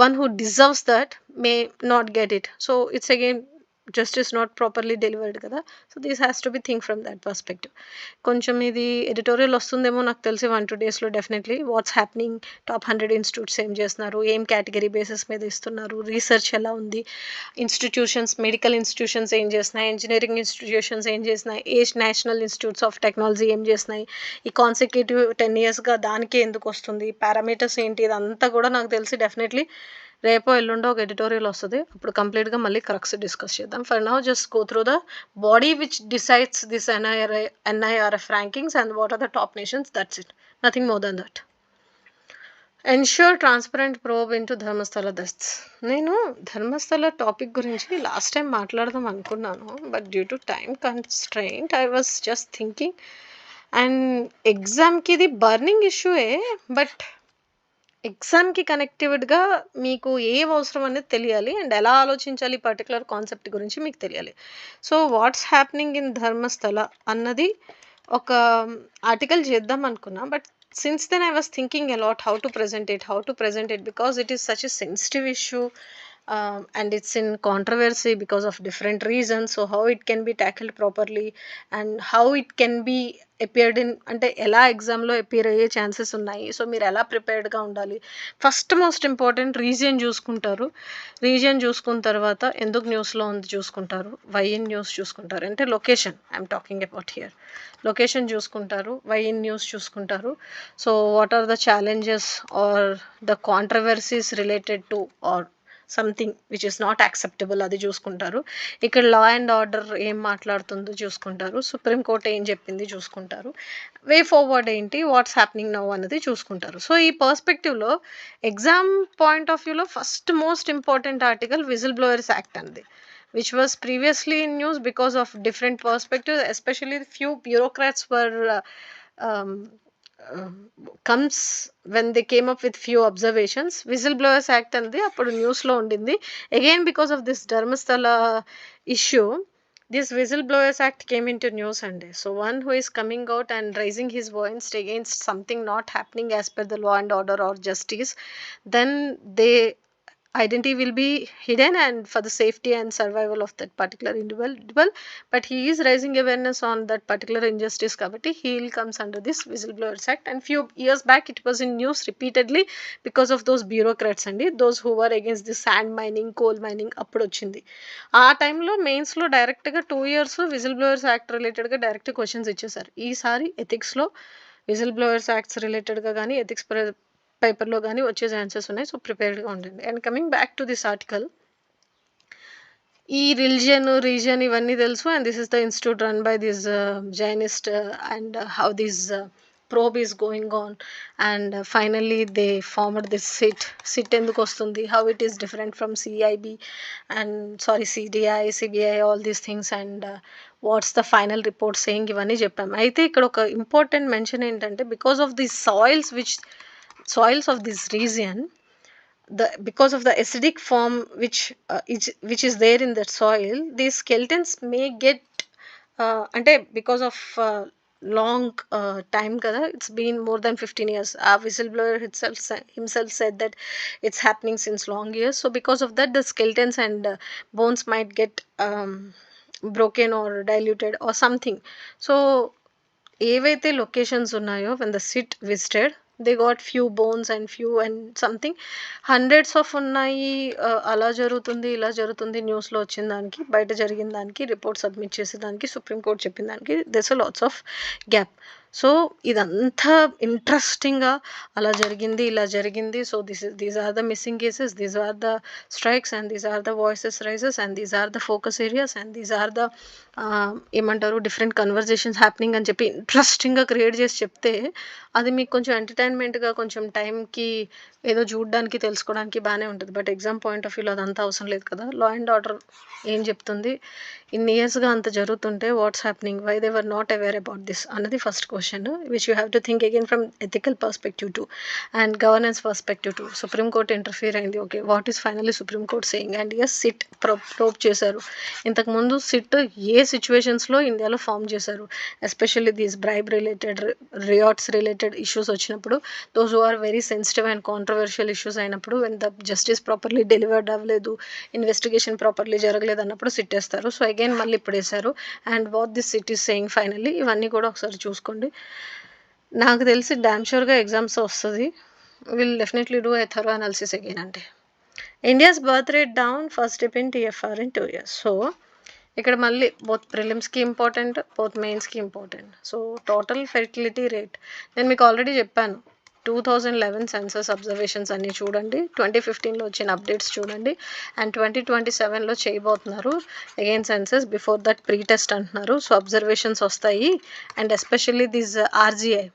one who deserves that may not get it. So it's again justice not properly delivered కదా. So this has to be think from that perspective. కొంచెం ఇది editorial వస్తుందేమో నాకు తెలిసి 1-2 డేస్లో definitely. What's happening, top 100 institutes ఏం చేస్తున్నారు, ఏం కేటగిరీ బేసిస్ మీద ఇస్తున్నారు, రీసెర్చ్ ఎలా ఉంది, ఇన్స్టిట్యూషన్స్ మెడికల్ ఇన్స్టిట్యూషన్స్ ఏం చేస్తున్నాయి, ఇంజనీరింగ్ ఇన్స్టిట్యూషన్స్ ఏం చేస్తున్నాయి, నేషనల్ ఇన్స్టిట్యూట్స్ ఆఫ్ టెక్నాలజీ ఏం చేస్తున్నాయి, ఈ కాన్సిక్యూటివ్ 10 yearsగా దానికే ఎందుకు వస్తుంది, పారామీటర్స్ ఏంటి, ఇదంతా కూడా నాకు తెలిసి డెఫినెట్లీ రేపో ఎల్లుండో ఒక ఎడిటోరియల్ వస్తుంది. అప్పుడు కంప్లీట్గా మళ్ళీ కరెక్ట్స్ డిస్కస్ చేద్దాం. For now just go through the body which decides this NIRF rankings and what are the top nations. That's it, nothing more than that. Ensure transparent probe into Dharmasthala deaths. నేను Dharmasthala topic గురించి last time మాట్లాడదాం అనుకున్నాను, but due to time constraint I was just thinking. And ఎగ్జామ్కి ఇది burning ఇష్యూయే, but ఎగ్జామ్కి కనెక్టివ్డ్గా మీకు ఏం అవసరం అనేది తెలియాలి అండ్ ఎలా ఆలోచించాలి పర్టికులర్ కాన్సెప్ట్ గురించి మీకు తెలియాలి. So what's happening in Dharmasthala అన్నది ఒక ఆర్టికల్ చేద్దాం అనుకున్నా, but since then I was thinking a lot how to present it because it is such a sensitive issue and it's in controversy because of different reasons. So how it can be tackled properly and how it can be appeared in అంటే ఎలా ఎగ్జామ్లో appear అయ్యే chances ఉన్నాయి. So మీరు ఎలా ప్రిపేర్డ్గా ఉండాలి. First most important region చూసుకుంటారు. Region చూసుకున్న తర్వాత ఎందుకు న్యూస్లో ఉంది చూసుకుంటారు, వై ఇన్ న్యూస్ చూసుకుంటారు, అంటే location I'm talking about here. Location చూసుకుంటారు, వై ఇన్ న్యూస్ చూసుకుంటారు. So what are the challenges or the controversies related to or something which is not acceptable అది చూసుకుంటారు. ఇక్కడ లా అండ్ ఆర్డర్ ఏం మాట్లాడుతుందో చూసుకుంటారు, సుప్రీంకోర్టు ఏం చెప్పింది చూసుకుంటారు, వే ఫార్వర్డ్ ఏంటి, వాట్స్ హ్యాపెనింగ్ నౌ అన్నది చూసుకుంటారు. సో ఈ పర్స్పెక్టివ్లో ఎగ్జామ్ పాయింట్ ఆఫ్ వ్యూలో first most important article whistle blowers act అంది, which was previously in news because of different perspectives, especially few bureaucrats were comes when they came up with few observations. Whistleblowers Act అంది అప్పుడు న్యూస్లో ఉండింది. Again because of this Dharmasthala issue, this Whistleblowers Act came into news Sunday. So one who is coming out and raising his voice against something not happening as per the law and order or justice, then they identity will be hidden and for the safety and survival of that particular individual, but he is raising awareness on that particular injustice kabatti he will comes under this Whistleblowers Act. And few years back it was in news repeatedly because of those bureaucrats and those who were against the sand mining, coal mining appudu వచ్చిndi. ఆ టైంలో మెయిన్స్లో డైరెక్ట్గా 2 years Whistleblowers Act రిలేటెడ్గా direct questions ఇచ్చేసారు. ఈసారి ఎథిక్స్లో Whistleblowers Acts రిలేటెడ్గా కానీ ethics పేపర్లో కానీ వచ్చే ఛాన్సెస్ ఉన్నాయి. సో ప్రిపేర్డ్గా ఉండండి. And coming back to this article, ఈ రీజన్ ఇవన్నీ తెలుసు. And this is the institute run by this Jainist and how this probe is going on, and finally they formed this sit ఎందుకు వస్తుంది, how it is different from CIB and CDI, CBI, all these things, and what's the final report saying, ఇవన్నీ చెప్పాము. అయితే ఇక్కడ ఒక important mention ఏంటంటే because of the soils of this region, because of the acidic form which is there in that soil, these skeletons may get అంటే because of long time kada, it's been more than 15 years. Our whistleblower himself said that it's happening since long years. So because of that the skeletons and bones might get broken or diluted or something. So ఏవైతే locations ఉన్నాయో when the sit visited, they got few bones and few and something hundreds of ఉన్నాయి. అలా జరుగుతుంది ఇలా జరుగుతుంది న్యూస్లో వచ్చిన దానికి, బయట జరిగిన దానికి, రిపోర్ట్ సబ్మిట్ చేసే దానికి, సుప్రీంకోర్టు చెప్పిన దానికి there's lots of gap. So ఇదంతా ఇంట్రెస్టింగ్గా అలా జరిగింది ఇలా జరిగింది. So these are the missing cases, these are the strikes, and these are the voices rises, and these are the focus areas, and these are the ఏమంటారు different conversations happening అని చెప్పి ఇంట్రెస్టింగ్గా క్రియేట్ చేసి చెప్తే అది మీకు కొంచెం ఎంటర్టైన్మెంట్గా కొంచెం టైంకి ఏదో చూడడానికి తెలుసుకోవడానికి బాగానే ఉంటుంది. బట్ ఎగ్జామ్ పాయింట్ ఆఫ్ వ్యూలో అదంతా అవసరం లేదు కదా. లా అండ్ ఆర్డర్ ఏం చెప్తుంది, ఇన్ని ఇయర్స్గా అంత జరుగుతుంటే what's happening, why they were not aware about this అన్నది first question, which you have to think again from ethical perspective too and governance perspective too. Supreme court interfere అయింది, okay, what is finally supreme court saying, and SIT probe చేశారు. ఇంతకుముందు SIT ఏ సిచ్యువేషన్స్లో ఇండియాలో form చేశారు, especially these bribe related, riots related issues వచ్చినప్పుడు, those who are very sensitive and controversial issues అయినప్పుడు, when the justice properly delivered అవ్వలేదు, investigation properly జరగలేదు అన్నప్పుడు సిట్ వేస్తారు. సో అగైన్ మళ్ళీ ఇప్పుడు వేశారు. And what this SIT is saying finally, ఇవన్నీ కూడా ఒకసారి చూసుకోండి. నాకు తెలిసి డామ్ షూర్గా ఎగ్జామ్స్ వస్తుంది. Will definitely do a thorough analysis again. అంటే India's birth rate down, first dip in TFR in 2 years. So ఇక్కడ మళ్ళీ బోత్ ప్రిలిమ్స్కి ఇంపార్టెంట్, బోత్ మెయిన్స్కి important. So total fertility rate నేను మీకు ఆల్రెడీ చెప్పాను, 2011 సెన్సస్ అబ్జర్వేషన్స్ అన్నీ చూడండి, 2015లో వచ్చిన అప్డేట్స్ చూడండి, అండ్ 2027లో చేయబోతున్నారు again census. Before that pre test అంటున్నారు. సో అబ్జర్వేషన్స్ వస్తాయి, and especially this RGI.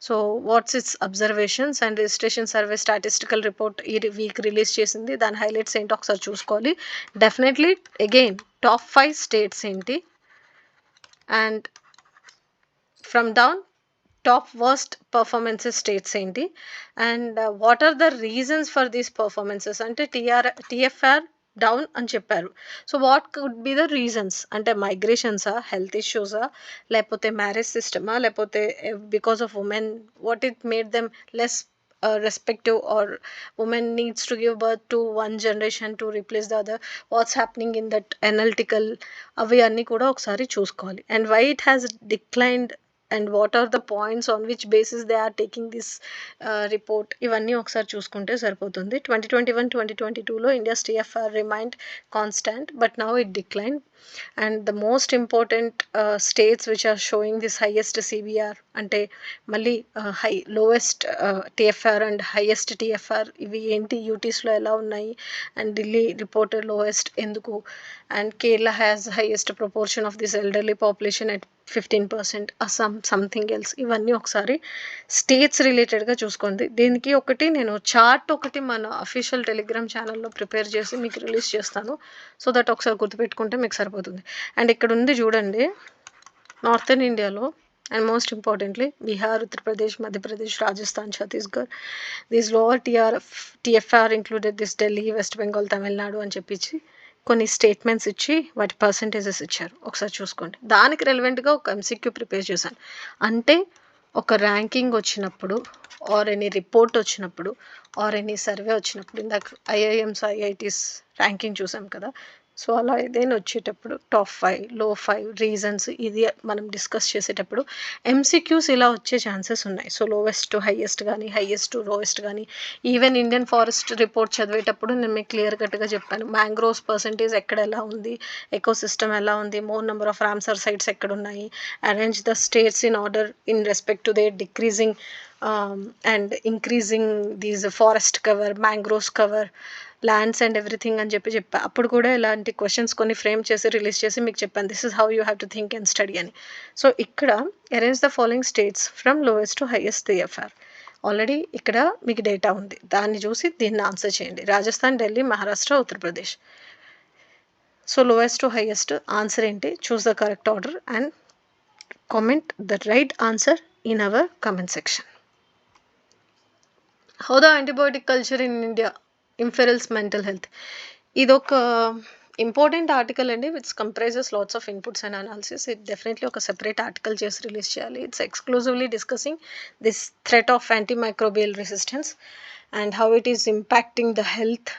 So what's its observations and registration survey statistical report ఈ వీక్ రిలీజ్ చేసింది. దాని హైలైట్స్ ఏంటో ఒకసారి చూసుకోవాలి. డెఫినెట్లీ అగైన్ టాప్ 5 స్టేట్స్ ఏంటి, and from down top worst performances states ఏంటి, and what are the reasons for these performances. అంటే TFR down అని చెప్పారు. So what could be the reasons, అంటే మైగ్రేషన్సా, హెల్త్ ఇష్యూసా, లేకపోతే మ్యారేజ్ సిస్టమా, లేకపోతే because of women, what it made them less respective, or woman needs to give birth to one generation to replace the other, what's happening in that analytical, అవి అన్నీ కూడా ఒకసారి చూసుకోవాలి. And why it has declined and what are the points on which basis they are taking this report, ఇవన్నీ ఒకసారి చూసుకుంటే సరిపోతుంది. 2021-2022లో India's TFR remained constant, but now it declined. And the most important states which are showing this highest CBR, అంటే మళ్ళీ lowest TFR and highest TFR, ఇవి ఏంటి, యూటీస్లో ఎలా ఉన్నాయి, అండ్ ఢిల్లీ రిపోర్టెడ్ లోయెస్ట్ ఎందుకు, and Kerala has highest proportion of this elderly population at 15%, Assam something else. ఇవన్నీ ఒకసారి states రిలేటెడ్గా చూసుకోండి. దీనికి ఒకటి నేను చార్ట్ ఒకటి మన అఫీషియల్ టెలిగ్రామ్ ఛానల్లో ప్రిపేర్ చేసి మీకు రిలీజ్ చేస్తాను. సో దట్ ఒకసారి గుర్తుపెట్టుకుంటే మీకు సరిపోతుంది. అండ్ ఇక్కడ ఉంది చూడండి, నార్థన్ ఇండియాలో and most importantly Bihar, Uttar Pradesh, Madhya Pradesh, Rajasthan, Chhattisgarh, these lower TFR included this Delhi, west Bengal, Tamil Nadu అని చెప్పించి కొన్ని స్టేట్మెంట్స్ ఇచ్చి వాటి పర్సంటేజెస్ ఇచ్చారు. ఒకసారి చూసుకోండి. దానికి రెలవెంట్గా ఒక MCQ ప్రిపేర్ చేశాను. అంటే ఒక ర్యాంకింగ్ వచ్చినప్పుడు ఆర్ ఎనీ రిపోర్ట్ వచ్చినప్పుడు ఆర్ ఎనీ సర్వే వచ్చినప్పుడు, ఇందాక ఐఐఎమ్స్ ఐఐటీస్ ర్యాంకింగ్ చూసాం కదా, సో అలా ఏదైనా వచ్చేటప్పుడు టాప్ 5 లో 5 రీజన్స్ ఇది మనం డిస్కస్ చేసేటప్పుడు ఎంసీక్యూస్ ఇలా వచ్చే ఛాన్సెస్ ఉన్నాయి. సో లోవెస్ట్ టు హైయెస్ట్ కానీ, హైయెస్ట్ టు లోవెస్ట్ కానీ, ఈవెన్ ఇండియన్ ఫారెస్ట్ రిపోర్ట్ చదివేటప్పుడు నేను మీకు క్లియర్ కట్గా చెప్పాను మ్యాంగ్రోవ్స్ పర్సంటేజ్ ఎక్కడ ఎలా ఉంది, ఎకో సిస్టమ్ ఎలా ఉంది, more number of Ramsar sites ఎక్కడ ఉన్నాయి, arrange the states in order in respect to their decreasing and increasing these forest cover, mangroves cover, lands and everything అని చెప్పా. అప్పుడు కూడా ఇలాంటి క్వశ్చన్స్ కొన్ని ఫ్రేమ్ చేసి రిలీజ్ చేసి మీకు చెప్పాను this is how you have to think and study అని. సో ఇక్కడ arrange the following states from lowest to highest TFR. Already ఇక్కడ మీకు డేటా ఉంది, దాన్ని చూసి దీన్ని ఆన్సర్ చేయండి. Rajasthan, Delhi, Maharashtra, Uttar Pradesh. So lowest to highest answer ఏంటి? Choose the correct order and comment the right answer in our comment section. How the antibiotic culture in India imperils mental health. ఇదొక important article అండి, which comprises lots of inputs and analysis. ఇది definitely ఒక separate article చేసి release చేయాలి. It's exclusively discussing this threat of antimicrobial resistance and how it is impacting the health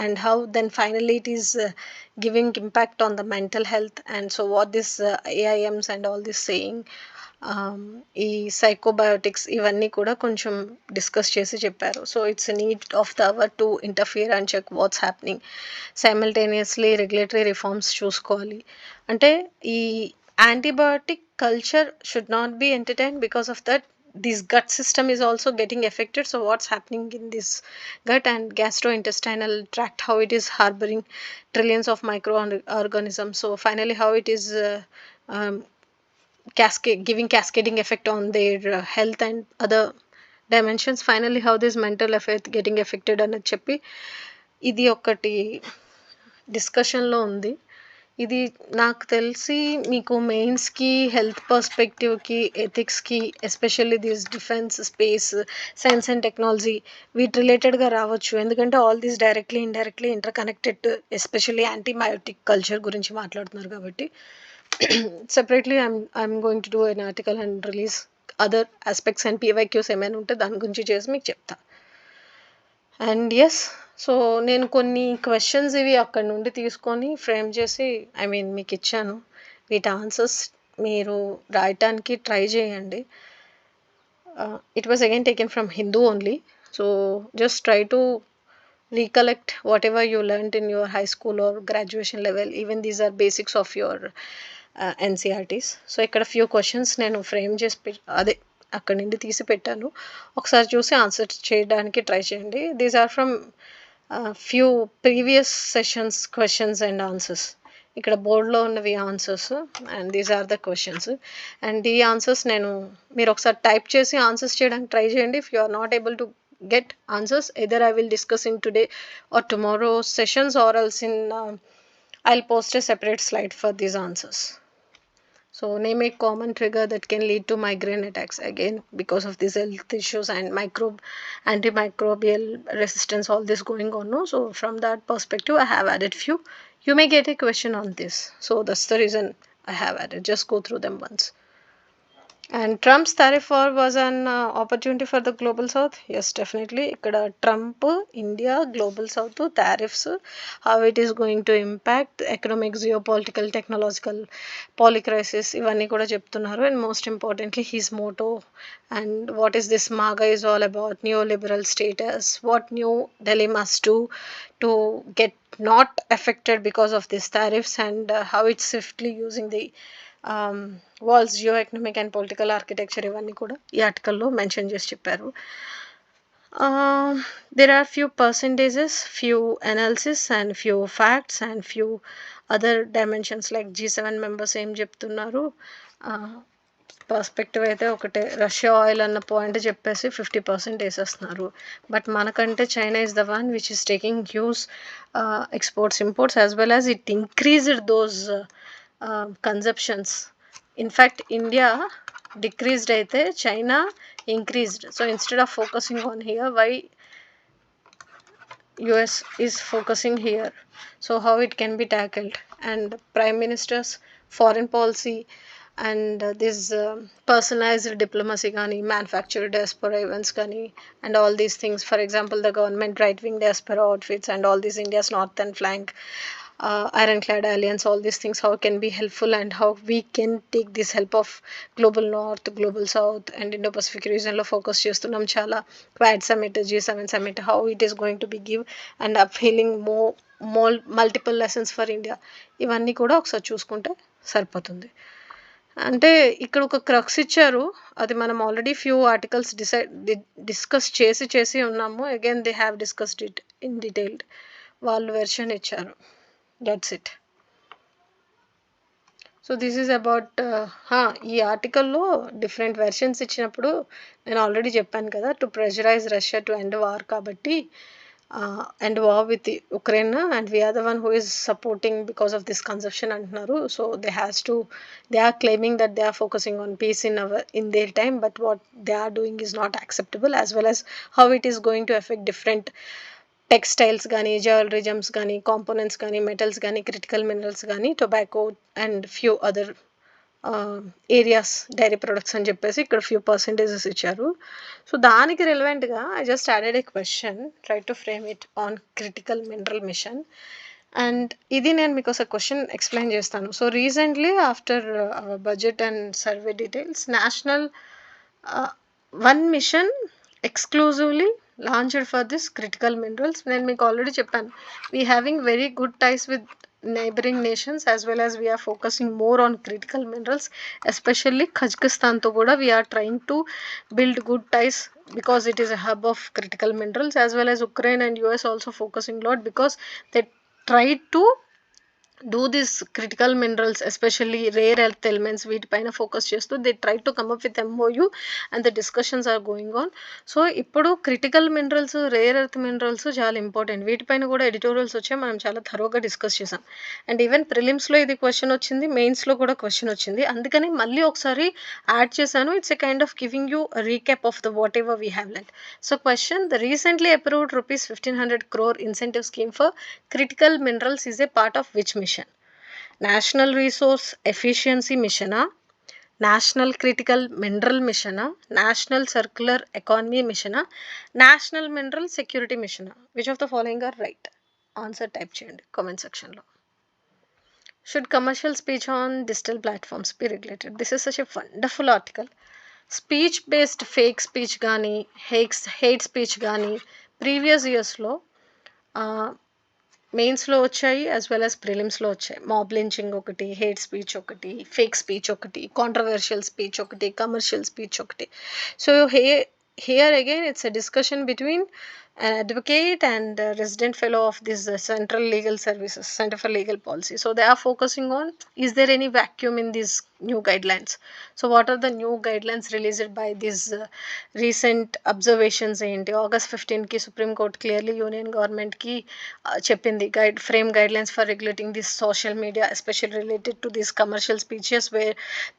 and how then finally it is giving impact on the mental health. And so what this AIMs and all this saying, ఈ సైకోబయోటిక్స్ ఇవన్నీ కూడా కొంచెం discuss చేసి చెప్పారు. So it's need of the hour to interfere and check what's happening. Simultaneously regulatory reforms చూసుకోవాలి. అంటే ఈ antibiotic culture should not be entertain because of that this gut system is also getting affected. So what's happening in this gut and gastrointestinal tract, how it is harboring trillions of microorganisms. So finally how it is giving cascading effect on their health and other dimensions. Finally how this mental effect getting affected అని చెప్పి ఇది ఒకటి డిస్కషన్లో ఉంది. ఇది నాకు తెలిసి మీకు మెయిన్స్కి, హెల్త్ పర్స్పెక్టివ్కి, ఎథిక్స్కి, especially this defence, space, science and technology వీటి రిలేటెడ్గా రావచ్చు. ఎందుకంటే all these directly indirectly interconnected, especially antibiotic culture గురించి మాట్లాడుతున్నారు కాబట్టి separately I'm going to do an article and release other aspects and PYQs ఏమైనా ఉంటే దాని గురించి చేసి మీకు చెప్తా. అండ్ ఎస్, సో నేను కొన్ని క్వశ్చన్స్ ఇవి అక్కడ నుండి తీసుకొని ఫ్రేమ్ చేసి మీకు ఇచ్చాను. వీటి ఆన్సర్స్ మీరు రాయటానికి ట్రై చేయండి. It was again taken from Hindu only. So just try to recollect whatever you learned in your high school or graduation level. Even these are basics of your NCRTs. So ఇక్కడ few questions నేను frame చేసి అదే అక్కడి నుండి తీసి పెట్టాను, ఒకసారి చూసి ఆన్సర్ చేయడానికి ట్రై చేయండి. These are from few previous sessions questions and answers. ఇక్కడ బోర్డులో ఉన్నవి answers and these are the questions. And ఈ ఆన్సర్స్ మీరు ఒకసారి టైప్ చేసి ఆన్సర్స్ చేయడానికి ట్రై చేయండి. If you are not able to get answers, either I will discuss in today or tomorrow's sessions, or else I'll post a separate slide for these answers. So name a common trigger that can lead to migraine attacks, again because of these health issues and antimicrobial resistance, all this going on, no? So from that perspective I have added few. You may get a question on this, so that's the reason I have added. Just go through them once. And Trump's tariff war was an opportunity for the global south. Yes, definitely. Ikkada Trump, India, global south, tariffs, how it is going to impact economic, geopolitical, technological, polycrisis, ivanni kuda cheptunnaru. And most importantly his motto and what is this MAGA is all about, neoliberal status, what New Delhi must do to get not affected because of these tariffs, and how it's swiftly using the world's geo economic and political architecture, ఇవన్నీ కూడా ఈ ఆర్టికల్లో mention చేసి చెప్పారు. there are few percentages, few analysis and few facts and few other dimensions like G7 members ఏం చెప్తున్నారు. Perspective అయితే ఒకటే, రష్యా ఆయిల్ అన్న పాయింట్ చెప్పేసి 50% వేసేస్తున్నారు. బట్ మనకంటే China is the one which is taking huge exports imports as well as it increased those consumptions. In fact India decreased అయితే China increased. So instead of focusing on here, why US is focusing here? So how it can be tackled? And prime minister's foreign policy and this personalised diplomacy కానీ, manufactured diaspora events కానీ, and all these things. For example the government right wing diaspora outfits and all these India's northern flank, ironclad alliance, all these things, how can be helpful and how we can take this help of global north, global south and Indo-Pacific region లో focus చేస్తున్నాం చాలా. Quad summit, G7 summit, how it is going to be give and uphealing multiple lessons for India. ఇవన్నీ కూడా ఒకసారి చూసుకుంటే సరిపోతుంది. అంటే ఇక్కడ ఒక క్రక్స్ ఇచ్చారు. అది మనం ఆల్రెడీ ఫ్యూ ఆర్టికల్స్ డిస్కస్ చేసి ఉన్నాము. Again they have discussed it in detailed. వాళ్ళు వెర్షన్ ఇచ్చారు. That's it. So this is about ఈ ఆర్టికల్లో డిఫరెంట్ వెర్షన్స్ ఇచ్చినప్పుడు నేను ఆల్రెడీ చెప్పాను కదా, to pressurise Russia to end war. కాబట్టి and war with the Ukraine, and we are the one who is supporting because of this consumption అంటున్నారు. So they are claiming that they are focusing on peace in their time, but what they are doing is not acceptable, as well as how it is going to affect different textiles కానీ, jewellery gems కానీ, components కానీ, metals కానీ, critical minerals కానీ, tobacco and few other areas, dairy products అని చెప్పేసి ఇక్కడ few percentages ఇచ్చారు. So దానికి రిలవెంట్గా I just added a question, try to frame it on critical mineral mission. And ఇది నేను మీకు ఒక క్వశ్చన్ ఎక్స్ప్లెయిన్ చేస్తాను. So recently after budget and survey details, national one mission exclusively launched for this critical minerals. నేను మీకు already చెప్పాను, we having very good ties with neighboring nations, as well as we are focusing more on critical minerals, especially Kazakhstan తో కూడా we are trying to build good ties because it is a hub of critical minerals, as well as Ukraine and US also focusing lot because they try to do this critical minerals, especially rare earth elements, వీటిపైన focus చేస్తూ they try to come up with MOU and the discussions are going on. So ఇప్పుడు critical minerals, rare earth minerals చాలా important. వీటిపైన కూడా editorials వచ్చాయి, మనం చాలా థరోగా డిస్కస్ చేసాం. అండ్ ఈవెన్ ప్రిలిమ్స్లో ఇది క్వశ్చన్ వచ్చింది, మెయిన్స్లో కూడా క్వశ్చన్ వచ్చింది. అందుకని మళ్ళీ ఒకసారి యాడ్ చేశాను. It's a kind of giving you recap of the what ever we have learned. So question, the recently approved ₹1,500 crore incentive scheme for critical minerals is a part of which mission? National resource efficiency మిషనా, national critical mineral మిషనా, national circular economy మిషనా, national mineral security మిషనా? Which of the following are right? Answer type చేయండి comment సెక్షన్లో. Should commercial speech on digital platforms be regulated? This is such a wonderful article. Speech based fake speech కానీ, hate speech కానీ previous ఇయర్స్లో మెయిన్స్లో వచ్చాయి, as well as ప్రిలిమ్స్లో వచ్చాయి. Mob lynching ఒకటి, హేట్ స్పీచ్ ఒకటి, ఫేక్ స్పీచ్ ఒకటి, కాంట్రవర్షియల్ స్పీచ్ ఒకటి, కమర్షియల్ స్పీచ్ ఒకటి. So here again it's a discussion between an advocate and a resident fellow of this Central Legal Services, Center for Legal Policy. So they are focusing on, is there any vacuum in these new guidelines? So what are the new guidelines released by these recent observations? ఏంటి, August 15 కి Supreme Court clearly union government కి చెప్పింది, frame guidelines for regulating this social media, especially related to these commercial speeches where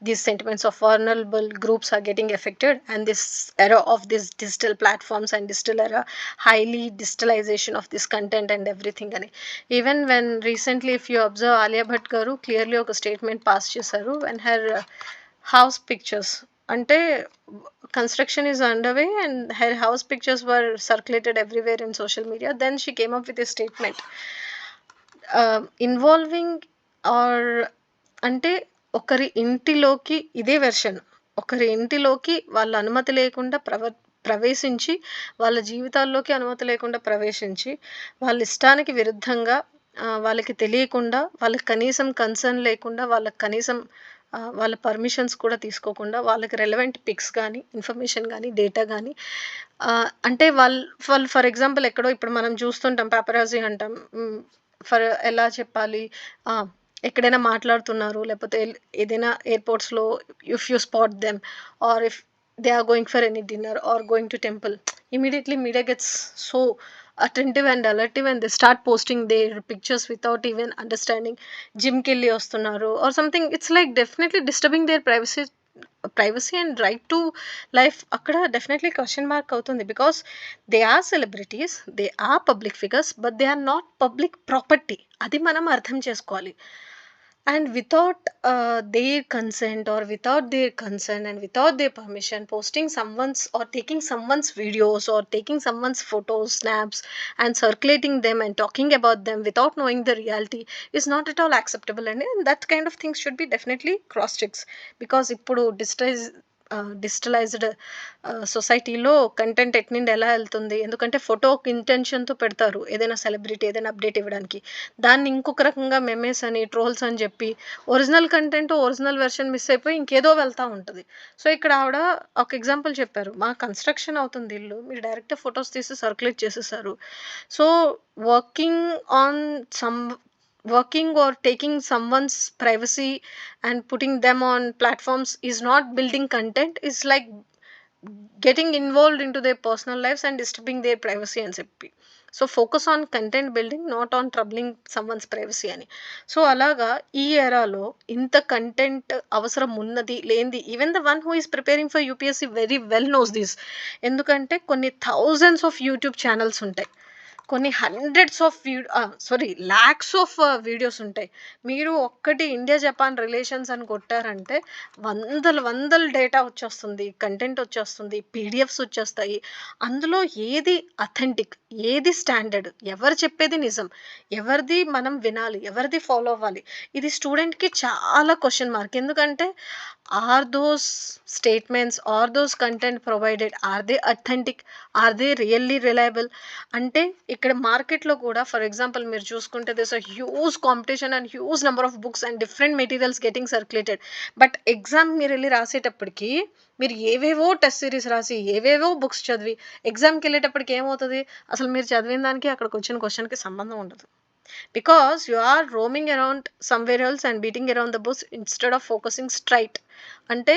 these sentiments of vulnerable groups are getting affected, and this era of these digital platforms and digital era, highly digitalization of this content and everything అని. Even when recently if you observe, Alia Bhatt గారు clearly ఒక statement pass చేశారు. When her house pictures, అంటే construction is under way and her house pictures were circulated everywhere in social media, then she came up with a statement involving or, అంటే ఒకరి ఇంటిలోకి, ఇదే version, ఒకరి ఇంటిలోకి వాళ్ళ అనుమతి లేకుండా ప్రవేశించి, వాళ్ళ జీవితాల్లోకి అనుమతి లేకుండా ప్రవేశించి, వాళ్ళ ఇష్టానికి విరుద్ధంగా, వాళ్ళకి తెలియకుండా, వాళ్ళకి కనీసం కన్సర్న్ లేకుండా, వాళ్ళకి కనీసం వాళ్ళ పర్మిషన్స్ కూడా తీసుకోకుండా, వాళ్ళకి రెలవెంట్ పిక్స్ కానీ, ఇన్ఫర్మేషన్ కానీ, డేటా కానీ, అంటే వాళ్ళు ఫర్ ఎగ్జాంపుల్ ఎక్కడో ఇప్పుడు మనం చూస్తుంటాం, పేపరాజీ అంటాం. ఎలా చెప్పాలి, ఎక్కడైనా మాట్లాడుతున్నారు, లేకపోతే ఏదైనా ఎయిర్పోర్ట్స్లో if you spot them, or if they are going for any dinner or going to temple, immediately media gets so attentive and alertive and they start posting their pictures without even understanding gym ki liye vastunnaru or something. It's like definitely disturbing their privacy and right to life. akkada definitely question mark avutundi, because they are celebrities, they are public figures, but they are not public property. adi manam artham chesukovali. and without their consent or without their concern and without their permission, posting someone's or taking someone's videos or taking someone's photos, snaps, and circulating them and talking about them without knowing the reality is not at all acceptable, and that kind of things should be definitely cross checks. Because ఇప్పుడు digitalised సొసైటీలో content ఎట్నిండి ఎలా వెళ్తుంది, ఎందుకంటే photo ఇంటెన్షన్తో పెడతారు ఏదైనా celebrity ఏదైనా update ఇవ్వడానికి, దాన్ని ఇంకొక రకంగా మెమేస్ అని ట్రోల్స్ అని చెప్పి original content original version miss అయిపోయి ఇంకేదో వెళ్తూ ఉంటుంది. సో ఇక్కడ ఆవిడ ఒక ఎగ్జాంపుల్ చెప్పారు, మా కన్స్ట్రక్షన్ అవుతుంది ఇల్లు, మీరు డైరెక్ట్ ఫొటోస్ తీసి సర్క్యులేట్ చేసేసారు. So working on some working or taking someone's privacy and putting them on platforms is not building content, is like getting involved into their personal lives and disturbing their privacy and చెప్పి. So focus on content building, not on troubling someone's privacy అని. So అలాగా ఈ ఎరాలో ఇంత content అవసరం ఉన్నది లేనిది, even the one who is preparing for UPSC very well knows this. ఎందుకంటే కొన్ని థౌజండ్స్ ఆఫ్ యూట్యూబ్ ఛానల్స్ ఉంటాయి, కొన్ని hundreds of lakhs of videos ఉంటాయి. మీరు ఒక్కటి ఇండియా జపాన్ రిలేషన్స్ అని కొట్టారంటే వందల డేటా వచ్చేస్తుంది, కంటెంట్ వచ్చేస్తుంది, పీడిఎఫ్స్ వచ్చేస్తాయి. అందులో ఏది అథెంటిక్, ఏది స్టాండర్డ్, ఎవరు చెప్పేది నిజం, ఎవరిది మనం వినాలి, ఎవరిది ఫాలో అవ్వాలి, ఇది స్టూడెంట్కి చాలా క్వశ్చన్ మార్క్. ఎందుకంటే are those statements or those content provided, are they authentic, are they really reliable? అంటే ఇక్కడ మార్కెట్లో కూడా ఫర్ ఎగ్జాంపుల్ మీరు చూసుకుంటే this a huge competition and huge number of books and different materials getting circulated. But exam మీరు వెళ్ళి రాసేటప్పటికి మీరు ఏవేవో టెస్ట్ సిరీస్ రాసి ఏవేవో బుక్స్ చదివి ఎగ్జామ్కి వెళ్ళేటప్పటికి ఏమవుతుంది, అసలు మీరు చదివిన దానికి అక్కడికి వచ్చిన క్వశ్చన్కి సంబంధం ఉండదు. Because you are roaming around somewhere else and beating around the bush instead of focusing straight. అంటే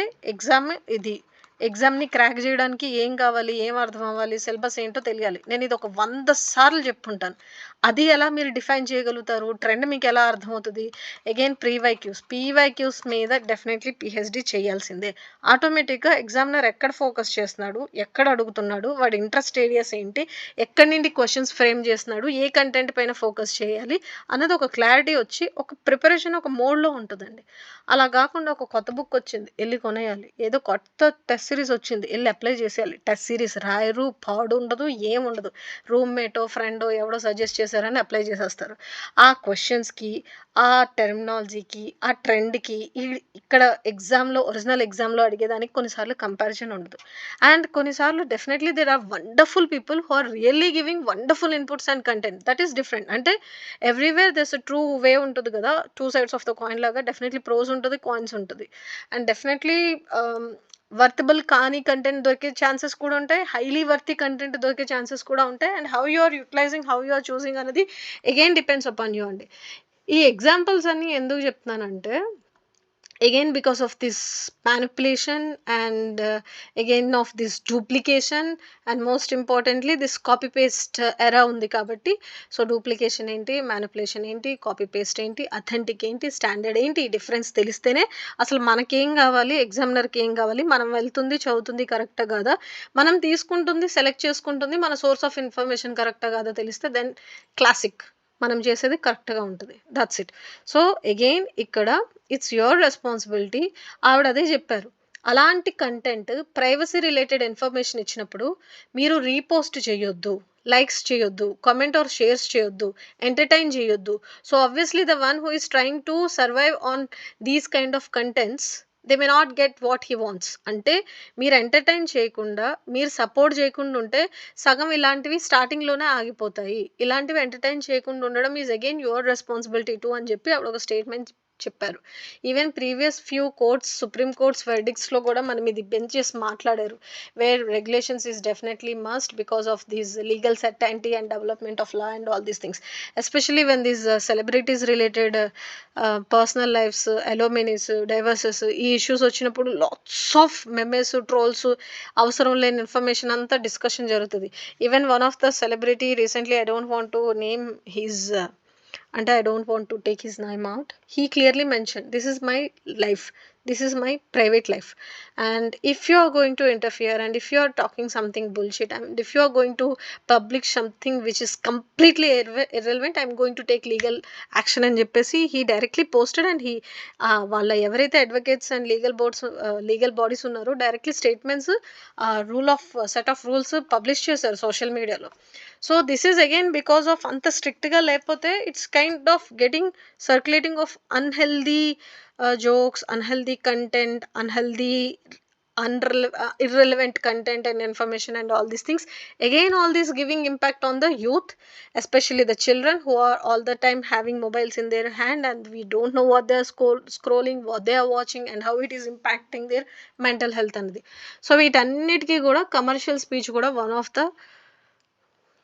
ఎగ్జామ్ని క్రాక్ చేయడానికి ఏం కావాలి, ఏం అర్థం అవ్వాలి, సిలబస్ ఏంటో తెలియాలి. నేను ఇది ఒక 100 సార్లు చెప్పుంటాను. అది ఎలా మీరు డిఫైన్ చేయగలుగుతారు, ట్రెండ్ మీకు ఎలా అర్థమవుతుంది? అగైన్ పీవైక్యూస్ మీద డెఫినెట్లీ పిహెచ్డి చేయాల్సిందే. ఆటోమేటిక్గా ఎగ్జామినర్ ఎక్కడ ఫోకస్ చేస్తున్నాడు, ఎక్కడ అడుగుతున్నాడు, వాడి ఇంట్రెస్ట్ ఏరియాస్ ఏంటి, ఎక్కడి నుండి క్వశ్చన్స్ ఫ్రేమ్ చేస్తున్నాడు, ఏ కంటెంట్ పైన ఫోకస్ చేయాలి అన్నది ఒక క్లారిటీ వచ్చి ఒక ప్రిపరేషన్ ఒక మోడ్లో ఉంటుందండి. అలా కాకుండా ఒక కొత్త బుక్ వచ్చింది వెళ్ళి కొనేయాలి, ఏదో కొత్త టెస్ట్ సిరీస్ వచ్చింది వెళ్ళి అప్లై చేసేయాలి, టెస్ట్ సిరీస్ రాయరు, పాడు ఉండదు, ఏముండదు, రూమ్మేటో ఫ్రెండో ఎవడో సజెస్ట్ చేశారని అప్లై చేసేస్తారు. ఆ క్వశ్చన్స్కి, ఆ టెర్మినాలజీకి, ఆ ట్రెండ్కి ఇక్కడ ఒరిజినల్ ఎగ్జామ్లో అడిగేదానికి కొన్నిసార్లు కంపారిజన్ ఉండదు. అండ్ కొన్నిసార్లు definitely there are wonderful people who are really giving wonderful inputs and content, that is different. అంటే everywhere there's a true way ఉంటుంది కదా, 2 sides ఆఫ్ ద కాయిన్ లాగా డెఫినెట్లీ ప్రోస్ ఉంటుంది, కాయిన్స్ ఉంటుంది. అండ్ డెఫినెట్లీ వర్తబుల్ కాని content దొరికే chances కూడా ఉంటాయి, హైలీ వర్తీ కంటెంట్ దొరికే ఛాన్సెస్ కూడా ఉంటాయి. And how you are utilising, how you are choosing అనేది అగైన్ డిపెండ్స్ అపాన్ యూ అండి. ఈ ఎగ్జాంపుల్స్ అన్ని ఎందుకు చెప్తున్నానంటే again because of this manipulation and again of this duplication and most importantly this copy paste era undi kabatti. So duplication enti, manipulation enti, copy paste enti, authentic enti, standard enti, difference telistene asalu manaki em kavali, examiner ki em kavali, manam veltundi chavutundi correct kada, manam teeskuntundi select cheskuntundi, mana source of information correct kada teliste then classic మనం చేసేది కరెక్ట్గా ఉంటుంది, that's it. So again ఇక్కడ it's your responsibility. ఆవిడ అదే చెప్పారు, అలాంటి content privacy related information ఇచ్చినప్పుడు మీరు రీపోస్ట్ చేయొద్దు, లైక్స్ చేయొద్దు, కామెంట్ ఆర్ షేర్స్ చేయొద్దు, ఎంటర్టైన్ చేయొద్దు. So obviously the one who is trying to survive on these kind of contents they may not get what he wants. అంటే మీరు entertain చేయకుండా, మీరు సపోర్ట్ చేయకుండా ఉంటే సగం ఇలాంటివి స్టార్టింగ్లోనే ఆగిపోతాయి. ఇలాంటివి ఎంటర్టైన్ చేయకుండా ఉండడం is again your responsibility to అని చెప్పి ఆవిడ ఒక స్టేట్మెంట్ చెప్పారు. Even previous few courts, supreme courts వెర్డిక్ట్స్లో కూడా మనం ఇది బెంచ్ చేసి మాట్లాడారు, where regulations is definitely must because of these legal certainty and development of law and all these things, especially when these celebrities related personal lifes, alimonies, divorces ఈ issues వచ్చినప్పుడు lots of memes, trolls, అవసరం లేని information అంతా discussion జరుగుతుంది. Even one of the celebrity recently, I don't want to name his అంటే I don't want to take his name out. He clearly mentioned, this is my life. this is my private life, and if you are going to interfere, and if you are talking something bullshit, and if you are going to publish something which is completely irrelevant, I'm going to take legal action అని చెప్పేసి he directly posted, and he వాళ్ళ ఎవరైతే advocates and legal bodies ఉన్నారో directly statements rule of set of rules publish చేశారు social మీడియాలో. So this is again because of అంత స్ట్రిక్ట్గా లేకపోతే it's kind of getting circulating of unhealthy jokes, unhealthy content, unhealthy, irrelevant content and information and all these things. Again, all this giving impact on the youth, especially the children who are all the time having mobiles in their hand, and we don't know what they are scrolling, what they are watching, and how it is impacting their mental health అనేది. So వీటన్నిటికీ కూడా commercial speech కూడా one of the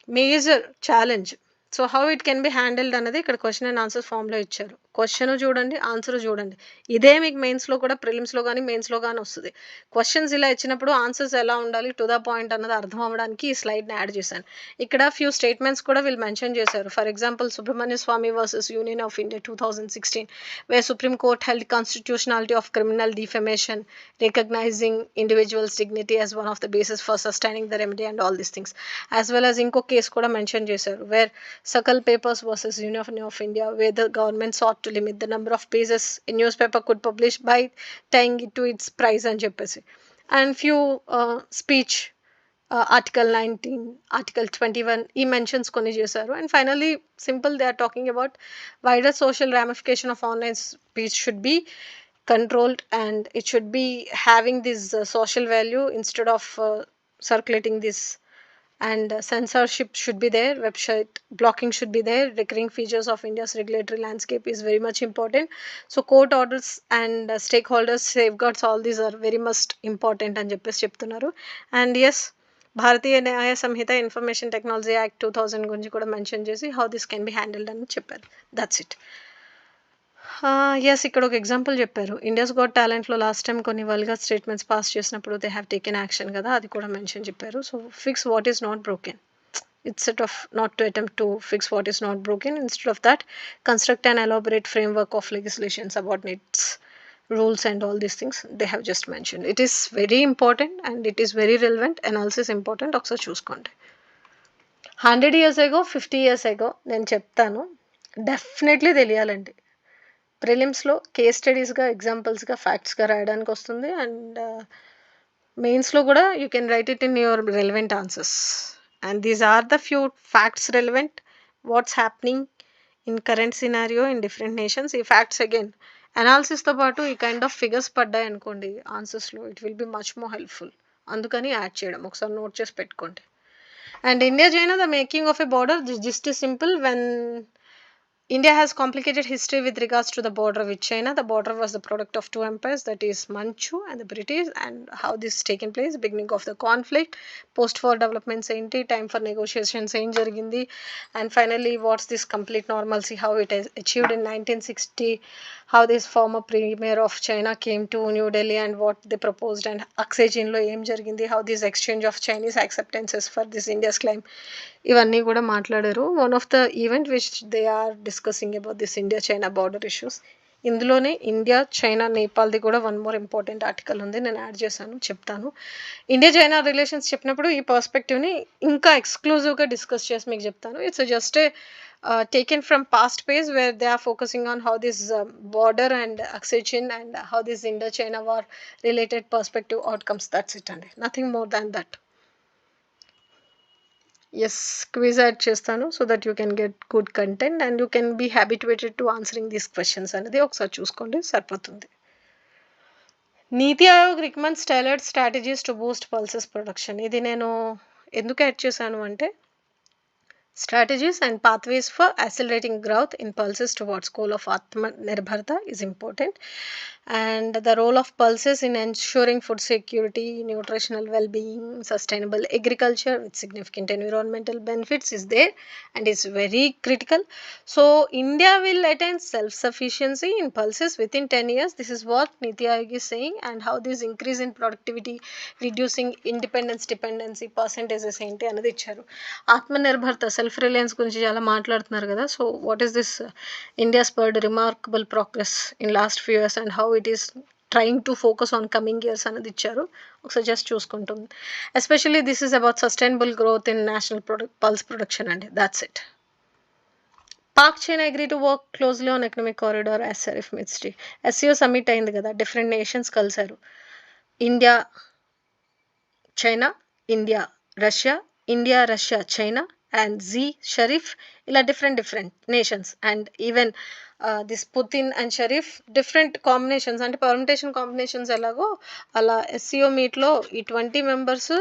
major challenge. So how it can be handled అనేది ఇక్కడ question and answer ఫామ్లో ఇచ్చారు. Question చూడండి, answer చూడండి. ఇదే మీకు మెయిన్స్లో కూడా, ప్రిలిమ్స్లో కానీ మెయిన్స్లో కానీ వస్తుంది. క్వశ్చన్స్ ఇలా ఇచ్చినప్పుడు ఆన్సర్స్ ఎలా ఉండాలి, టు ద పాయింట్ అన్నది అర్థం అవ్వడానికి ఈ స్లైడ్ని యాడ్ చేశాను. ఇక్కడ ఫ్యూ స్టేట్మెంట్స్ కూడా వీళ్ళు మెన్షన్ చేశారు. For example, Subramanya Swamy versus union of India 2016, where Supreme Court held constitutionality of criminal defamation, recognizing individuals' dignity as one of the basis for sustaining the remedy and all these things. As well as ఇంకో case కూడా mention చేశారు, where Sakal Papers versus Union of India, where the government sought to limit the number of pages a newspaper could publish by tying it to its price అని చెప్పేసి. And few speech, article 19, article 21 ఈ mentions కొన్ని చేశారు. And finally simple, they are talking about wider social ramification of online speech should be controlled, and it should be having this social value instead of circulating this, and censorship should be there, website blocking should be there, recurring features of India's regulatory landscape is very much important. So court orders and stakeholders safeguards, all these are very much important అని చెప్పేసి చెప్తున్నారు. And yes, భారతీయ న్యాయ సంహిత information technology act 2000 గురించి కూడా mention చేసి how this can be handled అని చెప్పారు. That's it. Yes, ఇక్కడ ఒక ఎగ్జాంపుల్ చెప్పారు. ఇండియాస్ గాట్ టాలెంట్లో లాస్ట్ టైం కొన్ని వల్గర్ స్టేట్మెంట్స్ పాస్ చేసినప్పుడు దే హ్యావ్ టేకెన్ యాక్షన్ కదా, అది కూడా మెన్షన్ చెప్పారు. So fix what is not broken, instead of not to attempt to fix what is not broken, instead of that construct an elaborate framework of legislation, subordinates rules and all these things they have just mentioned. It is very important and it is very relevant, analysis important. ఒకసారి చూసుకోండి. 100 years ago, 50 years ago నేను చెప్తాను, definitely తెలియాలండి. ప్రిలిమ్స్లో case స్టడీస్గా, ఎగ్జాంపుల్స్గా, ఫ్యాక్ట్స్గా రాయడానికి వస్తుంది. And మెయిన్స్లో కూడా you can write it in your relevant answers. And these are the few facts relevant, what's happening in current scenario in different nations. ఈ facts again అనాలిసిస్తో పాటు ఈ కైండ్ ఆఫ్ ఫిగర్స్ పడ్డాయి అనుకోండి ఆన్సర్స్లో, it will be much more helpful. అందుకని add చేయడం, ఒకసారి నోట్ చేసి పెట్టుకోండి. And India China, the making of a border, this gist is simple. When India has complicated history with regards to the border with China. The border was the product of two empires, that is Manchu and the British, and how this taken place, beginning of the conflict, post-war developments ఏంటి, time for negotiations ఏం జరిగింది, and finally what's this complete normalcy, how it is achieved in 1960, how this former premier of China came to New Delhi and what they proposed, and Aksejinlo ఏం జరిగింది, how this exchange of Chinese acceptances for this India's claim, ఇవన్నీ కూడా మాట్లాడారు. One of the event which they are discussing about this India China border issues. ఇందులోనే India China నేపాల్ది కూడా one more important article ఉంది, నేను యాడ్ చేశాను, చెప్తాను. ఇండియా చైనా రిలేషన్స్ చెప్పినప్పుడు ఈ పర్స్పెక్టివ్ని ఇంకా ఎక్స్క్లూజివ్గా డిస్కస్ చేసి మీకు చెప్తాను. It's just taken from past page where they are focusing on how this border and accession and how this Indo-China war related perspective outcomes. That's it అండి, nothing more than that. Yes, quiz add చేస్తాను so that you can get good content and you can be habituated to answering these questions అనేది ఒకసారి చూసుకోండి, సరిపోతుంది. Niti Aayog recommends tailored strategies to boost pulses production. ఇది నేను ఎందుకు add చేశాను అంటే, strategies and pathways for accelerating growth in pulses towards goal of Atmanirbharta is important, and the role of pulses in ensuring food security, nutritional well-being, sustainable agriculture with significant environmental benefits is there and is very critical. So India will attain self-sufficiency in pulses within 10 years. This is what Niti Aayog is saying, and how this increase in productivity, reducing independence dependency percentages ఏంటి అనేది ఇచ్చారు. ఆత్మనిర్భరత, self Reliance గురించి చాలా మాట్లాడుతున్నారు కదా. So what is this India spurred remarkable progress in last few years and how it is trying to focus on coming years అనేది ఇచ్చారు. ఒకసారి జస్ట్ చూసుకుంటుంది. Especially this is about sustainable growth in national pulse production అండి. That's it. Pak China agree to work closely on economic corridor as Sharif ministry. SCO summit అయింది కదా, different nations కలిశారు. India China, India Russia, India Russia China and Sharif, ఇలా different nations. And even this Putin and Sharif different combinations, అంటే permutation combinations ఎలాగో అలా SCO మీట్లో ఈ 20 members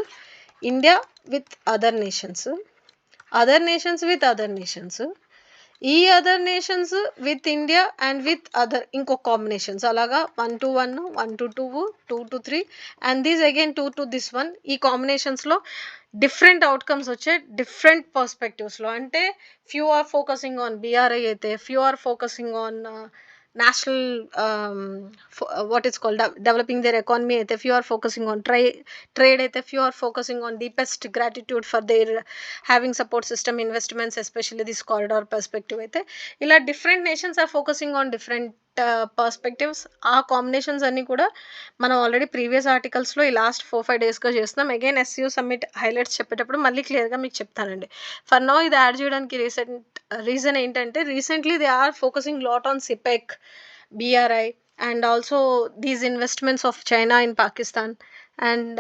India with other nations, other nations with other nations, ఈ other nations with India and with other ఇంకో combinations, అలాగా 1 to 1, 1 to 2, 2 to 3 and these again 2 to this 1. ఈ కాంబినేషన్స్లో డిఫరెంట్ అవుట్కమ్స్ వచ్చే డిఫరెంట్ పర్స్పెక్టివ్స్లో. అంటే few are focusing on BRI అయితే, few are focusing on national what is called developing their economy అయితే, few are focusing on trade అయితే, few are focusing on deepest gratitude for their having support system investments, especially this corridor perspective అయితే. ఇలా different nations are focusing on different perspectives. ఆ combinations అన్నీ కూడా మనం already previous ఆర్టికల్స్లో ఈ last 4-5 డేస్గా చేస్తున్నాం. Again SCO summit highlights చెప్పేటప్పుడు మళ్ళీ క్లియర్గా మీకు చెప్తానండి. ఫర్ నౌ ఇది యాడ్ చేయడానికి రీజన్ ఏంటంటే, recently they are focusing lot on CPEC, BRI and also these investments of China in Pakistan and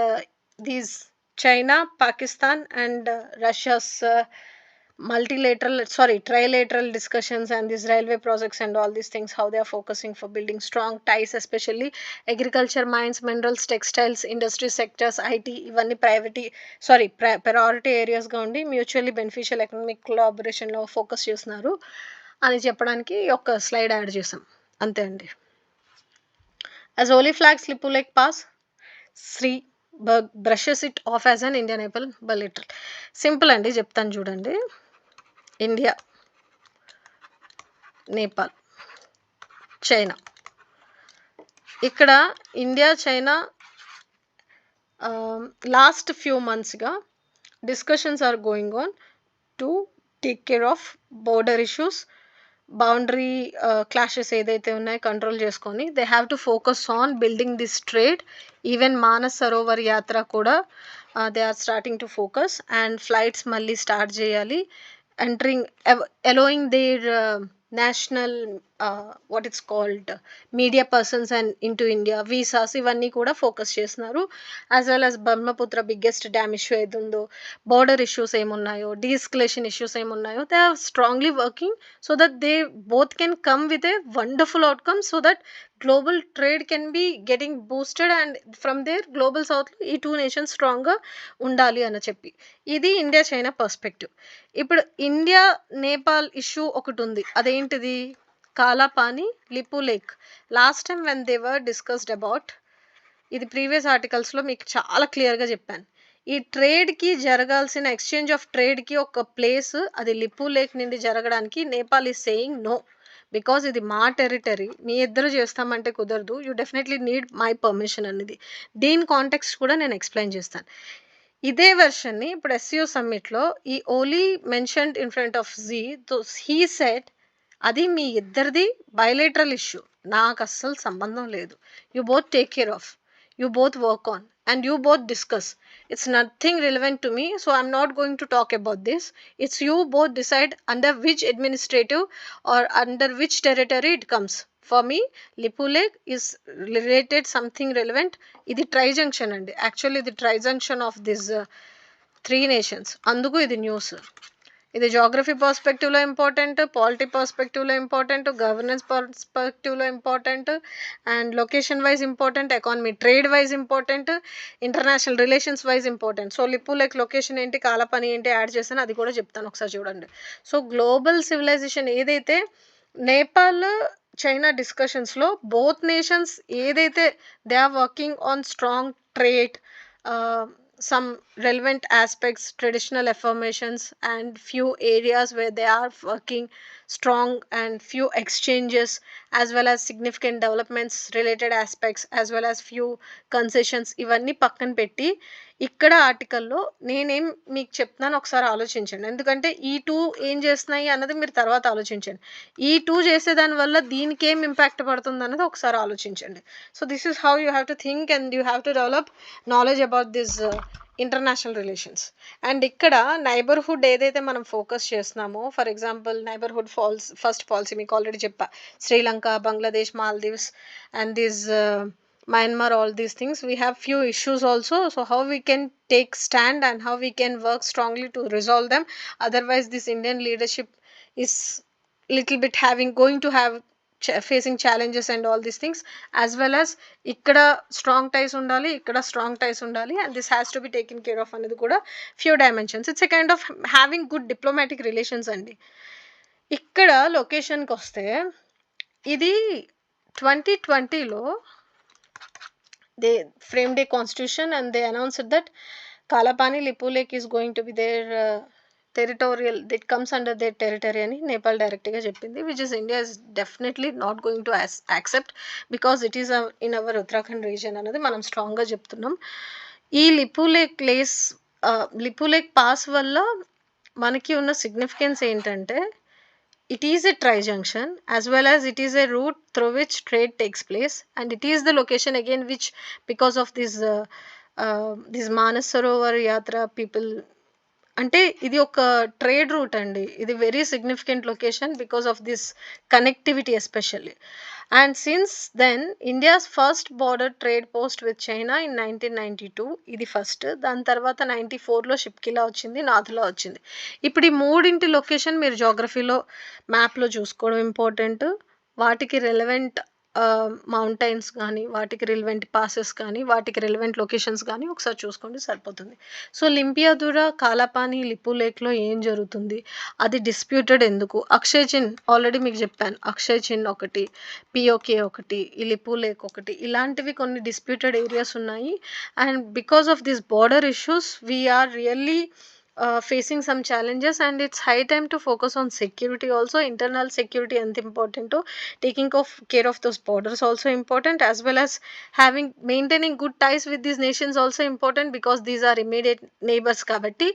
these China, Pakistan and Russia's trilateral discussions and these railway projects and all these things, how they are focusing for building strong ties, especially agriculture, mines, minerals, textiles, industry sectors, IT, ఇవన్నీ priority areas గా ఉండి mutually beneficial economic కొలాబరేషన్లో focus చేస్తున్నారు అని చెప్పడానికి ఒక slide add చేసాం, అంతే అండి. As holy flags Lippu Lake pass, Sri brushes it off as an Indian Nepal bilateral. Simple అండి, చెప్తాను చూడండి. India, Nepal, China. ఇక్కడ ఇండియా చైనా లాస్ట్ ఫ్యూ మంత్స్గా discussions are going on to take care of border issues, boundary clashes ఏదైతే ఉన్నాయో control చేసుకొని they have to focus on building this trade. Even Manas Sarovar Yatra కూడా they are starting to focus and flights మళ్ళీ start చేయాలి. Entering allowing their national what it's called media persons and into India visas, ఇవన్నీ కూడా focus చేస్తున్నారు. As well as Brahmaputra biggest dam issue ఏది ఉందో, border issues ఏమున్నాయో, deescalation issues ఏమున్నాయో, they are strongly working so that they both can come with a wonderful outcome so that global trade can be getting boosted and from there global south ఈ 2 nations స్ట్రాంగ్గా ఉండాలి అని చెప్పి. ఇది India China perspective. ఇప్పుడు India Nepal issue ఒకటి ఉంది, అదేంటిది? Kalapani, Lipulekh. Last time when they were discussed about, ఇది ప్రీవియస్ ఆర్టికల్స్లో మీకు చాలా క్లియర్గా చెప్పాను. ఈ ట్రేడ్కి జరగాల్సిన ఎక్స్చేంజ్ ఆఫ్ ట్రేడ్కి ఒక ప్లేస్ అది లిపు లేక్ నుండి జరగడానికి Nepal is saying no, because ఇది మా టెరిటరీ, మీ ఇద్దరు చేస్తామంటే కుదరదు, you definitely need my permission అనేది. దీని కాంటెక్స్ట్ కూడా నేను ఎక్స్ప్లెయిన్ చేస్తాను. ఇదే వెర్షన్ని ఇప్పుడు ఎస్సీఓ సమ్మిట్లో ఈ Oli mentioned in front of he said అది మీ ఇద్దరిది బయలేటరల్ ఇష్యూ, నాకు అస్సలు సంబంధం లేదు, you both take care of, you both work on and you both discuss. It's nothing relevant to me, so I'm not going to talk about this. It's you both decide under which administrative or under which territory it comes. For me, Lipu Lake is related something relevant. Idi tri-junction and actually the tri-junction of these 3 nations. Anduku idi news. ఇది geography పర్స్పెక్టివ్లో important, polity పర్స్పెక్టివ్లో important, governance పర్స్పెక్టివ్లో important, and location wise important, economy trade wise important, international relations wise important. So Lipulekh location ఏంటి, కాలపని ఏంటి add చేశాను, అది కూడా చెప్తాను, ఒకసారి చూడండి. సో గ్లోబల్ సివిలైజేషన్ ఏదైతే నేపాల్ చైనా డిస్కషన్స్లో బోత్ నేషన్స్ ఏదైతే they are working on strong trade, some relevant aspects, traditional affirmations and few areas where they are working strong and few exchanges as well as significant developments related aspects as well as few concessions ఇవన్నీ పక్కన పెట్టి ఇక్కడ ఆర్టికల్లో నేనేం మీకు చెప్తున్నాను ఒకసారి ఆలోచించండి. ఎందుకంటే ఈ 2 ఏం చేస్తున్నాయి అన్నది మీరు తర్వాత ఆలోచించండి. ఈ 2 చేసేదాని వల్ల దీనికేం ఇంపాక్ట్ పడుతుందన్నది ఒకసారి ఆలోచించండి. So this is how you have to think and you have to develop knowledge about this international relations. And ఇక్కడ నైబర్హుడ్ ఏదైతే మనం ఫోకస్ చేస్తున్నామో, for example neighbourhood first policy మీకు ఆల్రెడీ చెప్పా, Sri Lanka, Bangladesh, Maldives and this Myanmar, all these things. We have few issues also. So how we can take stand and how we can work strongly to resolve them. Otherwise, this Indian leadership is little bit going to have facing challenges and all these things, as well as ikkada strong ties undali, ikkada strong ties undali, and this has to be taken care of anadi kuda few dimensions. It's a kind of having good diplomatic relations andi. Ikkada location ki vaste idi 2020 lo they framed a constitution and they announced that Kalapani Lipu Lake is going to be their territorial, that comes under their territory అని నేపాల్ డైరెక్ట్గా చెప్పింది, which is India is definitely not going to accept because it is in our Uttarakhand reason అనేది మనం స్ట్రాంగ్గా చెప్తున్నాం. ఈ Lipu lake pass వల్ల మనకి ఉన్న సిగ్నిఫికెన్స్ ఏంటంటే it is a tri-junction as well as it is a route through which trade takes place, and it is the location again which because of this Manas Sarovar Yatra people అంటే ఇది ఒక trade route అండి. ఇది very significant location because of this connectivity especially. And since then India's first border trade post with China in 1992 ఇది first. దాని తర్వాత 94లో షిప్కిలా వచ్చింది, నాథులా వచ్చింది. ఇప్పుడు ఈ మూడింటి లొకేషన్ మీరు జోగ్రఫీలో మ్యాప్లో చూసుకోవడం ఇంపార్టెంట్. వాటికి రెలవెంట్ మౌంటైన్స్ కానీ, వాటికి రిలవెంట్ పాసెస్ కానీ, వాటికి రిలవెంట్ లొకేషన్స్ కానీ ఒకసారి చూసుకోండి సరిపోతుంది. సో లింపియాదురా, కాలాపాని, లిపు లేక్లో ఏం జరుగుతుంది, అది డిస్ప్యూటెడ్ ఎందుకు, అక్షయ్ చిన్ ఆల్రెడీ మీకు చెప్పాను, అక్షయ్ చిన్ ఒకటి, పిఓకే ఒకటి, ఈ లిపు లేక్ ఒకటి, ఇలాంటివి కొన్ని డిస్ప్యూటెడ్ ఏరియాస్ ఉన్నాయి. And because of this border issues we are really facing some challenges, and it's high time to focus on security also. Internal security and important to taking care of those borders also important, as well as maintaining good ties with these nations also important because these are immediate neighbors kabatti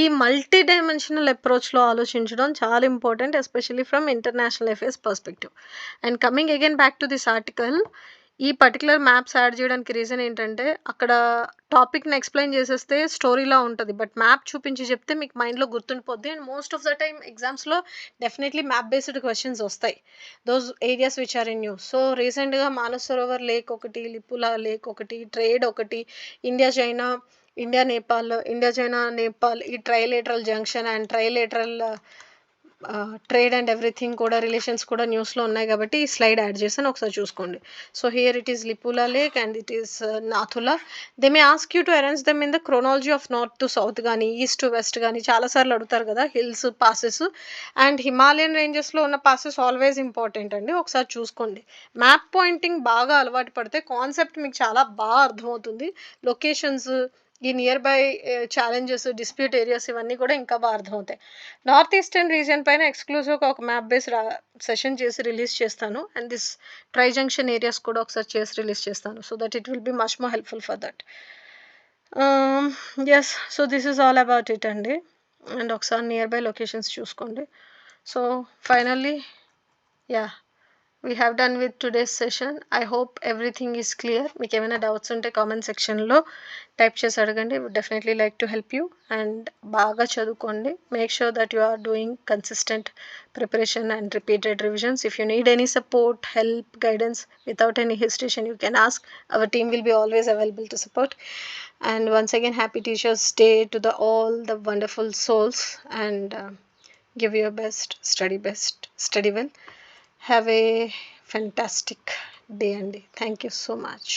ee multi dimensional approach lo aalochinchadam chaala important, especially from international affairs perspective. And coming again back to this article, ఈ particular maps add చేయడానికి reason ఏంటంటే అక్కడ టాపిక్ని explain చేసేస్తే స్టోరీలా ఉంటుంది, but map చూపించి చెప్తే మీకు మైండ్లో గుర్తుండిపోద్ది. And most of the time ఎగ్జామ్స్లో డెఫినెట్లీ మ్యాప్ బేస్డ్ క్వశ్చన్స్ వస్తాయి, those areas which are in news. So రీసెంట్గా మానస్ సరోవర్ లేక్ ఒకటి, లిపులా లేక్ ఒకటి, ట్రేడ్ ఒకటి, ఇండియా చైనా నేపాల్ ఈ trilateral junction and trilateral trade and everything కూడా రిలేషన్స్ కూడా న్యూస్లో ఉన్నాయి కాబట్టి ఈ స్లైడ్ యాడ్ చేశాను, ఒకసారి చూసుకోండి. So here it is Lipulekh and it is Nathula. They may ask you to arrange them in the chronology of north to south కానీ, ఈస్ట్ టు వెస్ట్ కానీ చాలాసార్లు అడుగుతారు కదా, హిల్స్ పాసెస్ అండ్ హిమాలయన్ రేంజెస్లో ఉన్న పాసెస్ ఆల్వేస్ ఇంపార్టెంట్ అండి, ఒకసారి చూసుకోండి. మ్యాప్ పాయింటింగ్ బాగా అలవాటు పడితే కాన్సెప్ట్ మీకు చాలా బాగా అర్థమవుతుంది. లొకేషన్స్, ఈ near by challenges, dispute areas ఇవన్నీ కూడా ఇంకా బాగా అర్థమవుతాయి. నార్త్ ఈస్టర్న్ రీజియన్ పైన ఎక్స్క్లూజివ్గా ఒక మ్యాప్ బేస్ సెషన్ చేసి రిలీజ్ చేస్తాను, and this tri junction areas కూడా ఒకసారి చేసి రిలీజ్ చేస్తాను, so that it will be much more helpful for that. Yes, so this is all about it అండి. అండ్ ఒకసారి నియర్ బై లొకేషన్స్ చూసుకోండి. So finally yeah, we have done with today's session. I hope everything is clear. మీకు ఏమైనా doubts ఉంటే comment సెక్షన్లో type చేసి అడగండి. would definitely like to help you. and బాగా చదువుకోండి. make sure that you are doing consistent preparation and repeated revisions. if you need any support, help, guidance without any hesitation, you can ask. our team will be always available to support. and once again, happy Teachers Day to all the wonderful souls, and give your best, study well. Have a fantastic day, Andy. Thank you so much.